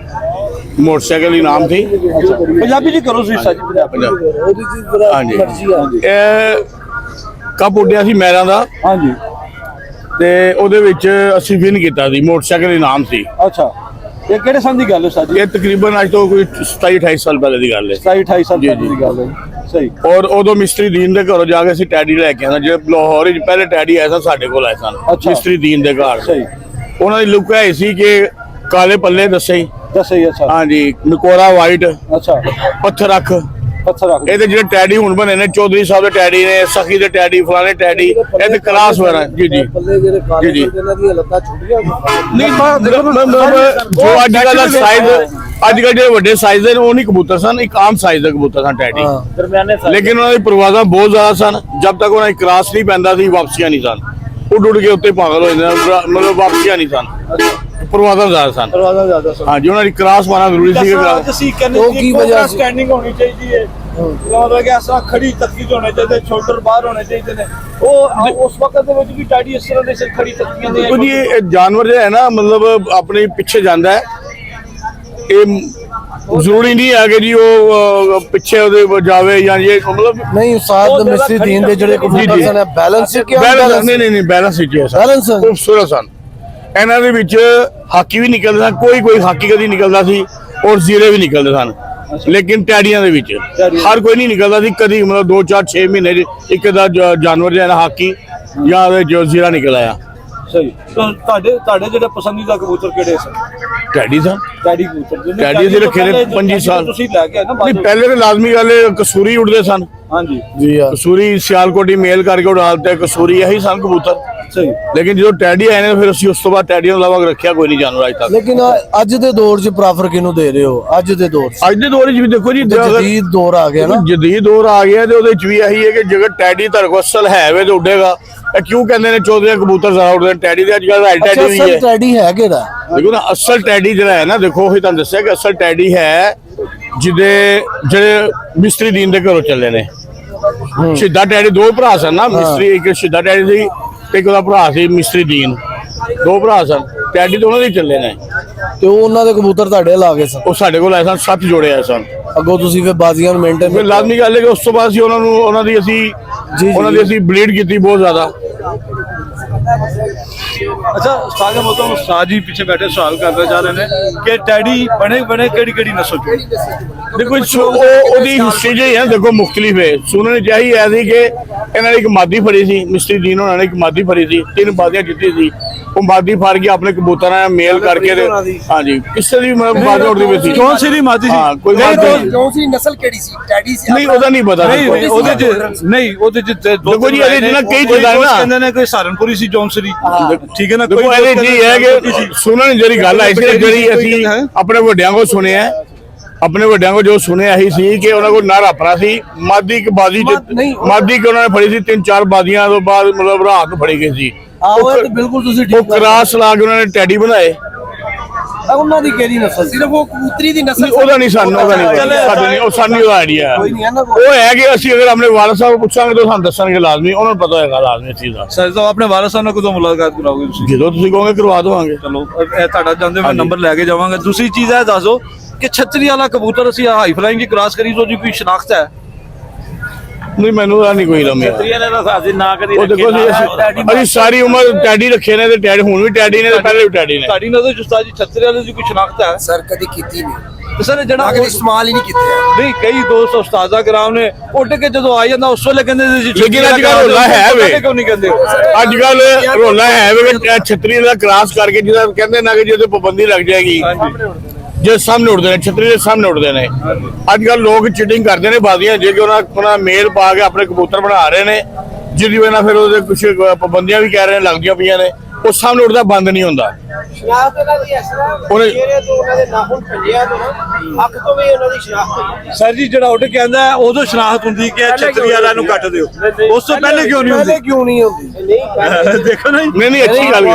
मोटरसाइकिल इनाम थी। पंजाबी जी करो सी साजी पंजाबी। हाँ जी, कप उड्डिया ਸੀ ਮੈਰਾਂ ਦਾ हाँ जी ਤੇ ਉਹਦੇ ਵਿੱਚ ਅਸੀਂ ਵਿਨ ਕੀਤਾ ਸੀ, ਮੋਟਰਸਾਈਕਲ ਇਨਾਮ ਸੀ। अच्छा ये ਕਿਹੜੇ ਸਾਲ ਦੀ ਗੱਲ ਹੈ ਸਾਜੀ? ਇਹ ਤਕਰੀਬਨ ਅੱਜ ਤੋਂ ਕੋਈ 27-28 ਸਾਲ ਪਹਿਲੇ ਦੀ ਗੱਲ ਹੈ। 27-28 ਸਾਲ ਜੀ, ਪਹਿਲੇ ਦੀ ਗੱਲ ਹੈ। ਸਹੀ। ਔਰ ਉਦੋਂ ਮਿਸਤਰੀ ਦੀਨ ਦੇ ਘਰੋਂ ਜਾ ਕੇ ਅਸੀਂ ਟੈਡੀ ਲੈ ਕੇ ਆਏ ਸਾਂ। ਜਿਹੜੇ ਲਾਹੌਰ ਵਿੱਚ ਪਹਿਲੇ ਟੈਡੀ ਆਏ ਸਨ ਸਾਡੇ ਕੋਲ ਆਏ ਸਨ, ਅੱਛਾ। ਮਿਸਤਰੀ ਦੀਨ ਦੇ ਘਰ। ਸਹੀ ਉਹਨਾਂ ਦੀ ਲੁੱਕ ਹੈ ਸੀ ਕਿ ਕਾਲੇ ਪੱਲੇ ਦੱਸੇ, ਦੱਸੋ ਜੀ। ਅੱਛਾ ਹਾਂਜੀ, ਨਕੋਰਾ ਵਾਈਟ, ਅੱਛਾ ਪੱਥਰ ਅੱਖ। ਪੱਥਰ ਰੱਖ ਇਹਦੇ ਜਿਹੜੇ ਟੈਡੀ ਹੁਣ ਬਣੇ ਨੇ, ਚੌਧਰੀ ਸਾਹਿਬ ਦੇ ਟੈਡੀ ਨੇ, ਸਖੀ ਦੇ ਟੈਡੀ, ਫਲਾਣੇ ਟੈਡੀ, ਇਹ ਤੇ ਕਲਾਸ ਵਗੈਰਾ। ਜੀ ਜੀ ਜੀ ਜੀ, ਨਹੀਂ ਜੋ ਅੱਜ ਕੱਲ੍ਹ ਦਾ ਸਾਈਜ਼, ਅੱਜ ਕੱਲ੍ਹ ਜਿਹੜੇ ਵੱਡੇ ਸਾਈਜ਼ ਦੇ ਨੇ ਉਹ ਨਹੀਂ ਕਬੂਤਰ ਸਨ, ਇੱਕ ਆਮ ਸਾਈਜ਼ ਦਾ ਕਬੂਤਰ ਸਨ ਟੈਡੀ। ਲੇਕਿਨ ਉਹਨਾਂ ਦੀ ਪਰਵਾਜ਼ਾਂ ਬਹੁਤ ਜ਼ਿਆਦਾ ਸਨ। ਜਦ ਤੱਕ ਉਹਨਾਂ ਦੀ ਕ੍ਰਾਸ ਨਹੀਂ ਪੈਂਦਾ ਸੀ ਵਾਪਸੀਆਂ ਨਹੀਂ ਸਨ, ਉੱਡ ਕੇ ਉੱਤੇ ਪਾਗਲ ਹੋ ਜਾਂਦੇ, ਮਤਲਬ ਵਾਪਸੀਆਂ ਨਹੀਂ ਸਨ, ਪਰਵਾਜ਼ਾਂ ਜ਼ਿਆਦਾ ਸਨ। ਦਰਵਾਜ਼ਾ ਜ਼ਿਆਦਾ ਸਰ। ਹਾਂਜੀ, ਉਹਨਾਂ ਦੀ ਕ੍ਰਾਸ ਪਾਉਣਾ ਜ਼ਰੂਰੀ ਸੀ। ਅਸੀਂ ਕਹਿੰਦੇ ਉਹ ਕੀ ਵਜ੍ਹਾ ਸੀ? ਸਟੈਂਡਿੰਗ ਹੋਣੀ ਚਾਹੀਦੀ ਹੈ, ਮਤਲਬ ਕਿ ਐਸਾ ਖੜੀ ਤੱਕੀ ਹੋਣੇ ਚਾਹੀਦੇ, ਸ਼ੋਲਡਰ ਬਾਹਰ ਹੋਣੇ ਚਾਹੀਦੇ ਨੇ। ਉਹ ਉਸ ਵਕਤ ਦੇ ਵਿੱਚ ਵੀ ਟੈਡੀ ਇਸ ਤਰ੍ਹਾਂ ਦੇ ਸਿਰ ਖੜੀ ਤੱਕੀਆਂ ਦੇ। ਦੇਖੋ ਜੀ, ਇਹ ਜਾਨਵਰ ਜਿਹੜਾ ਹੈ ਨਾ, ਮਤਲਬ ਆਪਣੇ ਪਿੱਛੇ ਜਾਂਦਾ ਹੈ। ਇਹ ਜ਼ਰੂਰੀ ਨਹੀਂ ਹੈ ਕਿ ਜੀ ਉਹ ਪਿੱਛੇ ਉਹਦੇ ਜਾਵੇ ਜਾਂ ਇਹ ਮਤਲਬ ਨਹੀਂ ਉਸਤਾਦ ਮਿਸਰੀ ਦੀਨ ਦੇ ਜਿਹੜੇ ਕਬੂਤਰ ਸਨ ਬੈਲੈਂਸ ਕਿ ਬੈਲੈਂਸ ਨਹੀਂ ਬੈਲੈਂਸ ਹੀ ਹੈ ਸਰ, Balance ਹੈ। ਖੂਬਸੂਰਤ ਸਨ। ਇਹਨਾਂ ਦੇ ਵਿੱਚ ਹਾਕੀ ਵੀ ਨਿਕਲਦੇ ਸਨ, ਕੋਈ ਹਾਕੀ ਕਦੀ ਨਿਕਲਦਾ ਸੀ, ਔਰ ਜ਼ੀਰੇ ਵੀ ਨਿਕਲਦੇ ਸਨ। ਲੇਕਿਨ ਟੈਡੀਆਂ ਦੇ ਵਿੱਚ ਹਰ ਕੋਈ ਨਹੀਂ ਨਿਕਲਦਾ ਸੀ ਕਦੀ, ਮਤਲਬ 2 4 6 ਮਹੀਨੇ ਇੱਕ ਦਾ ਜਾਨਵਰ ਜਿਹੜਾ ਹਾਕੀ ਜਾਂ ਜੋ ਜ਼ੀਰਾ ਨਿਕਲ ਆਇਆ। ਸਹੀ। ਤਾਂ ਤੁਹਾਡੇ ਜਿਹੜੇ ਪਸੰਦੀਦਾ ਕਬੂਤਰ ਕਿਹੜੇ ਸਨ? ਟੈਡੀ ਸਨ। ਟੈਡੀ ਕਬੂਤਰ ਜਿਹਨੇ ਟੈਡੀ ਅਸੀਂ ਰੱਖੇ ਨੇ ਪਹਿਲੇ 25 ਸਾਲ। ਤੁਸੀਂ ਲੈ ਕੇ ਆਏ ਨਾ ਨਹੀਂ, ਬਾਅਦ ਪਹਿਲੇ ਤਾਂ ਲਾਜ਼ਮੀ ਗੱਲ ਹੈ, ਕਸੂਰੀ ਉੜਦੇ ਸਨ। ਹਾਂਜੀ ਜੀ ਯਾਰ ਕਸੂਰੀ ਸਿਆਲਕੋਟੀ ਮੇਲ ਕਰਕੇ ਉਡਾਲਤੇ, ਕਸੂਰੀ ਇਹੀ ਸਨ ਕਬੂਤਰ। ਸਹੀ। ਲੇਕਿਨ ਜਦੋਂ ਟੈਡੀ ਆਏ ਨੇ ਫਿਰ ਅਸੀਂ ਉਸ ਤੋਂ ਬਾਅਦ ਟੈਡੀਆਂ ਤੋਂ ਇਲਾਵਾ ਰੱਖਿਆ ਕੋਈ ਨਹੀਂ ਜਾਨਵਰ ਅੱਜ ਤੱਕ। ਲੇਕਿਨ ਅੱਜ ਦੇ ਦੌਰ 'ਚ ਪ੍ਰੈਫਰ ਕਿਹਨੂੰ ਦੇ ਰਹੇ ਹੋ? ਅੱਜ ਦੇ ਦੌਰ 'ਚ ਅੱਜ ਦੇ ਦੌਰ 'ਚ ਵੀ ਦੇਖੋ ਜੀ, ਜਦੀਦ ਦੌਰ ਆ ਗਿਆ ਨਾ, ਜਦੀਦ ਦੌਰ ਆ ਗਿਆ ਤੇ ਉਹਦੇ ਵਿੱਚ ਵੀ ਇਹੀ ਹੈ ਕਿ ਜੇਕਰ ਟੈਡੀ ਤੁਹਾਡੇ ਕੋਲ ਅਸਲ ਹੈ ਵੇ ਤੇ ਉੱਡੇਗਾ। ਇਹ ਕਿਉਂ ਕਹਿੰਦੇ ਨੇ ਚੌਧਰੀ ਕਬੂਤਰ ਜ਼ਿਆਦਾ ਉੱਡਦੇ ਨੇ, ਟੈਡੀ ਦੇ ਅੱਜ ਕੱਲ੍ਹ ਰਾਈਟ ਅੱਛਾ ਟੈਡੀ ਵੀ ਅਸਲ ਹੈ। ਟੈਡੀ ਹੈ ਕਿਹੜਾ? ਦੇਖੋ ਨਾ, ਅਸਲ ਟੈਡੀ ਜਿਹੜਾ ਹੈ ਨਾ, ਦੇਖੋ ਉਹੀ ਤੁਹਾਨੂੰ ਦੱਸਿਆ ਕਿ ਅਸਲ ਟੈਡੀ ਹੈ ਜਿਹੜੇ ਮਿਸਤਰੀ ਦੀਨ ਦੇ ਘਰੋਂ ਚੱਲੇ ਨੇ। ਸਿੱਧਾ ਟੈਡੀ 2 ਭਰਾ ਸਨ ਨਾ, ਮਿਸਤਰੀ ਇੱਕ ਸਿੱਧਾ ਟੈਡੀ ਸੀ ਤੇ ਇੱਕ ਉਹਦਾ ਭਰਾ ਸੀ ਮਿਸਤਰੀ ਦੀਨ, 2 ਭਰਾ ਸਨ। ਟੈਡੀ ਤੋਂ ਉਹਨਾਂ ਦੇ ਚੱਲੇ ਨੇ, ਤੇ ਉਹ ਉਹਨਾਂ ਦੇ ਕਬੂਤਰ ਤੁਹਾਡੇ ਲਾ ਗਏ ਸਨ, ਉਹ ਸਾਡੇ ਕੋਲ ਆਏ ਸਨ, 7 ਜੋੜੇ ਆਏ ਸਨ। ਅੱਗੋਂ ਤੁਸੀਂ ਫਿਰ ਬਾਜ਼ੀਆਂ ਨੂੰ ਮੇਨਟੇਨ ਫਿਰ ਲਾਜ਼ਮੀ ਗੱਲ ਹੈ ਕਿ ਉਸ ਤੋਂ ਬਾਅਦ ਅਸੀਂ ਉਹਨਾਂ ਦੀ ਅਸੀਂ ਬਲੀਡ ਕੀਤੀ ਬਹੁਤ ਜ਼ਿਆਦਾ। अच्छा उस्ताद का मतलब उस्ताद जी पीछे बैठे सवाल करना चाह रहे हैं कि टैडी बने किहड़ी नस्ल चो? ਦੇਖੋ ਉਹਦੀ ਹਿਸਟਰੀ ਜਿਹੜੀ ਹੈ ਦੇਖੋ ਮੁਖਤਲਿਫ ਹੈ। ਸੁਣਨ ਚ ਆਈ ਹੈ ਸੀ ਕਿ ਇਹਨਾਂ ਨੇ ਇੱਕ ਮਾਦੀ ਫੜੀ ਸੀ, ਮਿਸਟਰੀ ਦੀਨ ਹੋਣਾ ਨੇ ਇੱਕ ਮਾਦੀ ਫੜੀ ਸੀ, 3 ਬਾਜ਼ੀਆਂ ਜਿੱਤੀ ਸੀ। ਉਹ ਮਾਦੀ ਫੜ ਕੇ ਆਪਣੇ ਕਬੂਤਰਾਂ ਨਾਲ ਮੇਲ ਕਰਕੇ ਤੇ ਹਾਂਜੀ ਕਿਸੇ ਦੀ ਬਾਜ਼ੀ ਉੱਡਦੀ ਪਈ ਸੀ। ਕੌਣ ਸੀ ਦੀ ਮਾਦੀ ਸੀ? ਹਾਂ ਕੋਈ ਬਾਤ ਨਹੀਂ। ਕੌਣ ਸੀ ਨਸਲ ਕਿਹੜੀ ਸੀ? ਟੈਡੀ ਸੀ? ਨਹੀਂ ਉਹਦਾ ਨਹੀਂ ਪਤਾ। ਨਹੀਂ ਉਹਦੇ ਚ ਨਹੀਂ ਉਹਦੇ ਚ ਦੇਖੋ ਜੀ ਇਹਦੇ ਚ ਨਾ ਕਈ ਚੀਜ਼ਾਂ ਨਾ ਕਹਿੰਦੇ ਨੇ ਕੋਈ ਸਹਾਰਨਪੁਰੀ ਸੀ ਜੌਨਸਰੀ, ਠੀਕ ਹੈ ਨਾ। ਦੇਖੋ ਇਹਦੇ ਜੀ ਹੈ ਕਿ ਸੁਣਨ ਜਿਹੜੀ ਗੱਲ ਆਈ ਸੀ ਜਿਹੜੀ ਅਸੀਂ ਆਪਣੇ ਵੱਡਿਆਂ ਕੋਲ ਸੁਣਿਆ, ਆਪਣੇ ਵੱਡਿਆਂ ਕੋਲ ਜੋ ਸੁਣਿਆ ਹੀ ਸੀ ਕਿ ਉਹਨਾਂ ਕੋਲ ਨਰ ਆਪਣਾ ਸੀ, ਮਾਦੀ ਇੱਕ ਬਾਜ਼ੀ ਮਾਦੀ ਕਿ ਉਹਨਾਂ ਨੇ ਫੜੀ ਸੀ 3-4 ਬਾਜ਼ੀਆਂ ਤੋਂ ਬਾਅਦ ਮਤਲਬ ਰਾਤ ਨੂੰ ਫੜੀ ਗਈ ਸੀ। ਬਿਲਕੁਲ ਤੁਸੀਂ ਉਹ ਕਰਾਸ ਲਾ ਕੇ ਉਹਨਾਂ ਨੇ ਟੈਡੀ ਬਣਾਏ। ਉਹਨਾਂ ਦੀ ਕਿਹੜੀ ਨਸਲ? ਸਿਰਫ ਉਹ ਕਬੂਤਰੀ ਦੀ ਨਸਲ? ਉਹਦਾ ਨਹੀਂ ਸਾਨੂੰ ਉਹਦਾ ਨਹੀਂ ਸਾਡੇ ਨਹੀਂ ਉਹ ਸਾਨੂੰ ਉਹਦਾ ਆਈਡੀਆ ਉਹ ਹੈ ਕਿ ਅਸੀਂ ਅਗਰ ਆਪਣੇ ਵਾਲਦ ਸਾਹਿਬ ਪੁੱਛਾਂਗੇ ਤਾਂ ਸਾਨੂੰ ਦੱਸਣਗੇ ਲਾਜ਼ਮੀ, ਉਹਨਾਂ ਨੂੰ ਪਤਾ ਹੋਏਗਾ ਲਾਜ਼ਮੀ ਇਸ ਚੀਜ਼ ਦਾ। ਸਰ ਸਾਹਿਬ ਆਪਣੇ ਵਾਲਦ ਸਾਹਿਬ ਨਾਲ ਕਦੋਂ ਮੁਲਾਕਾਤ ਕਰਾਓਗੇ ਤੁਸੀਂ? ਜਦੋਂ ਤੁਸੀਂ ਕਹੋਗੇ ਕਰਵਾ ਦੇਵਾਂਗੇ। ਚਲੋ ਇਹ ਤੁਹਾਡਾ ਜਾਂਦੇ ਮੈਂ ਨੰਬਰ ਲੈ ਕੇ ਜਾਵਾਂਗਾ। ਦੂਸਰੀ ਚੀਜ਼ ਹੈ ਦੱਸੋ ਕਿ ਛਤਰੀ ਵਾਲਾ ਕਬੂਤਰ ਅਸੀਂ ਹਾਈ ਫਲਾਈਂਗ ਦੀ ਕ੍ਰਾਸ ਕਰੀ ਤੋਂ ਜੀ ਕੋਈ ਸ਼ਨਾਖਤ ਹੈ? ਨਹੀਂ ਮੈਨੂੰ ਉਹਦਾ ਨਹੀਂ ਕੋਈ ਲੰਮਿਆ। ਉਹ ਦੇਖੋ ਅਸੀਂ ਸਾਰੀ ਉਮਰ ਟੈਡੀ ਰੱਖੇ ਨੇ ਤੇ ਟੈਡੀ ਹੁਣ ਵੀ ਟੈਡੀ ਨੇ ਤੇ ਪਹਿਲੇ ਵੀ ਟੈਡੀ ਨੇ। ਤੁਹਾਡੀ ਨਜ਼ਰ ਚ ਉਸਤਾਦ ਜੀ ਛਤਰੀ ਵਾਲੇ ਦੀ ਕੋਈ ਸ਼ਨਾਖਤ ਹੈ? ਸਰ ਕਦੀ ਕੀਤੀ ਨਹੀਂ ਤੇ ਸਰ ਜਿਹੜਾ ਕਦੀ ਇਸਤੇਮਾਲ ਹੀ ਨਹੀਂ ਕੀਤਾ। ਨਹੀਂ ਕਈ ਦੋਸਤ ਉਸਤਾਜ਼ਾ ਕਰਾਮ ਨੇ ਉੱਡ ਕੇ ਜਦੋਂ ਆ ਜਾਂਦਾ ਉਸ ਵੇਲੇ ਕਹਿੰਦੇ ਸੀ ਲੇਕਿਨ ਅੱਜ ਕੱਲ੍ਹ ਰੌਲਾ ਹੈ ਵੇ। ਕਿਉਂ ਨਹੀਂ ਕਹਿੰਦੇ? ਅੱਜ ਕੱਲ ਰੌਲਾ ਹੈ ਵੇ ਕਿ ਛਤਰੀ ਦਾ ਕ੍ਰਾਸ ਕਰਕੇ ਜਿਹਦਾ ਕਹਿੰਦੇ ਨਾ ਕਿ ਜਿਹਦੇ ਪਾਬੰਦੀ ਲੱਗ ਜਾਏਗੀ, ਜੇ ਸਾਹਮਣੇ ਉੱਡਦੇ ਨੇ ਛਤਰੀ ਦੇ ਸਾਹਮਣੇ ਉੱਡਦੇ ਨੇ। ਅੱਜ ਕੱਲ ਲੋਕ ਚੀਟਿੰਗ ਕਰਦੇ ਨੇ ਬਾਜ਼ੀਆਂ ਜੇ ਕਿ ਉਹਨਾਂ ਮੇਲ ਪਾ ਕੇ ਆਪਣੇ ਕਬੂਤਰ ਬਣਾ ਰਹੇ ਨੇ, ਜਿਹਦੀ ਵਜ੍ਹਾ ਨਾਲ ਫਿਰ ਉਹਦੇ ਕੁਝ ਪਾਬੰਦੀਆਂ ਵੀ ਕਹਿ ਰਹੇ ਨੇ ਲੱਗਦੀਆਂ ਪਈਆਂ ਨੇ। ਉਹ ਸਾਹਮਣੇ ਉੱਡਦਾ ਬੰਦ ਨਹੀਂ ਹੁੰਦਾ। ਸ਼ਨਾਖਤ ਉਹਨਾਂ ਦੀ ਇਸ ਤਰ੍ਹਾਂ ਚਿਹਰੇ ਤੋਂ ਉਹਨਾਂ ਦੇ ਨਾਖੂਨ ਭੰਜਿਆ ਤੋਂ ਨਾ ਅੱਖ ਤੋਂ ਵੀ ਉਹਨਾਂ ਦੀ ਸ਼ਨਾਖਤ ਹੋਈ। ਸਰ ਜੀ ਜਿਹੜਾ ਉੱਡ ਕੇ ਆਂਦਾ ਉਦੋਂ ਸ਼ਨਾਖਤ ਹੁੰਦੀ ਕਿ ਛਤਰੀ ਵਾਲਿਆਂ ਨੂੰ ਕੱਟ ਦਿਓ, ਉਸ ਤੋਂ ਪਹਿਲੇ ਕਿਉਂ ਨਹੀਂ ਹੁੰਦੀ? ਕਿਉਂ ਨਹੀਂ ਹੁੰਦੀ? ਦੇਖੋ ਨਾ ਜੀ। ਨਹੀਂ ਅੱਛੀ ਗੱਲ ਕੀਤੀ।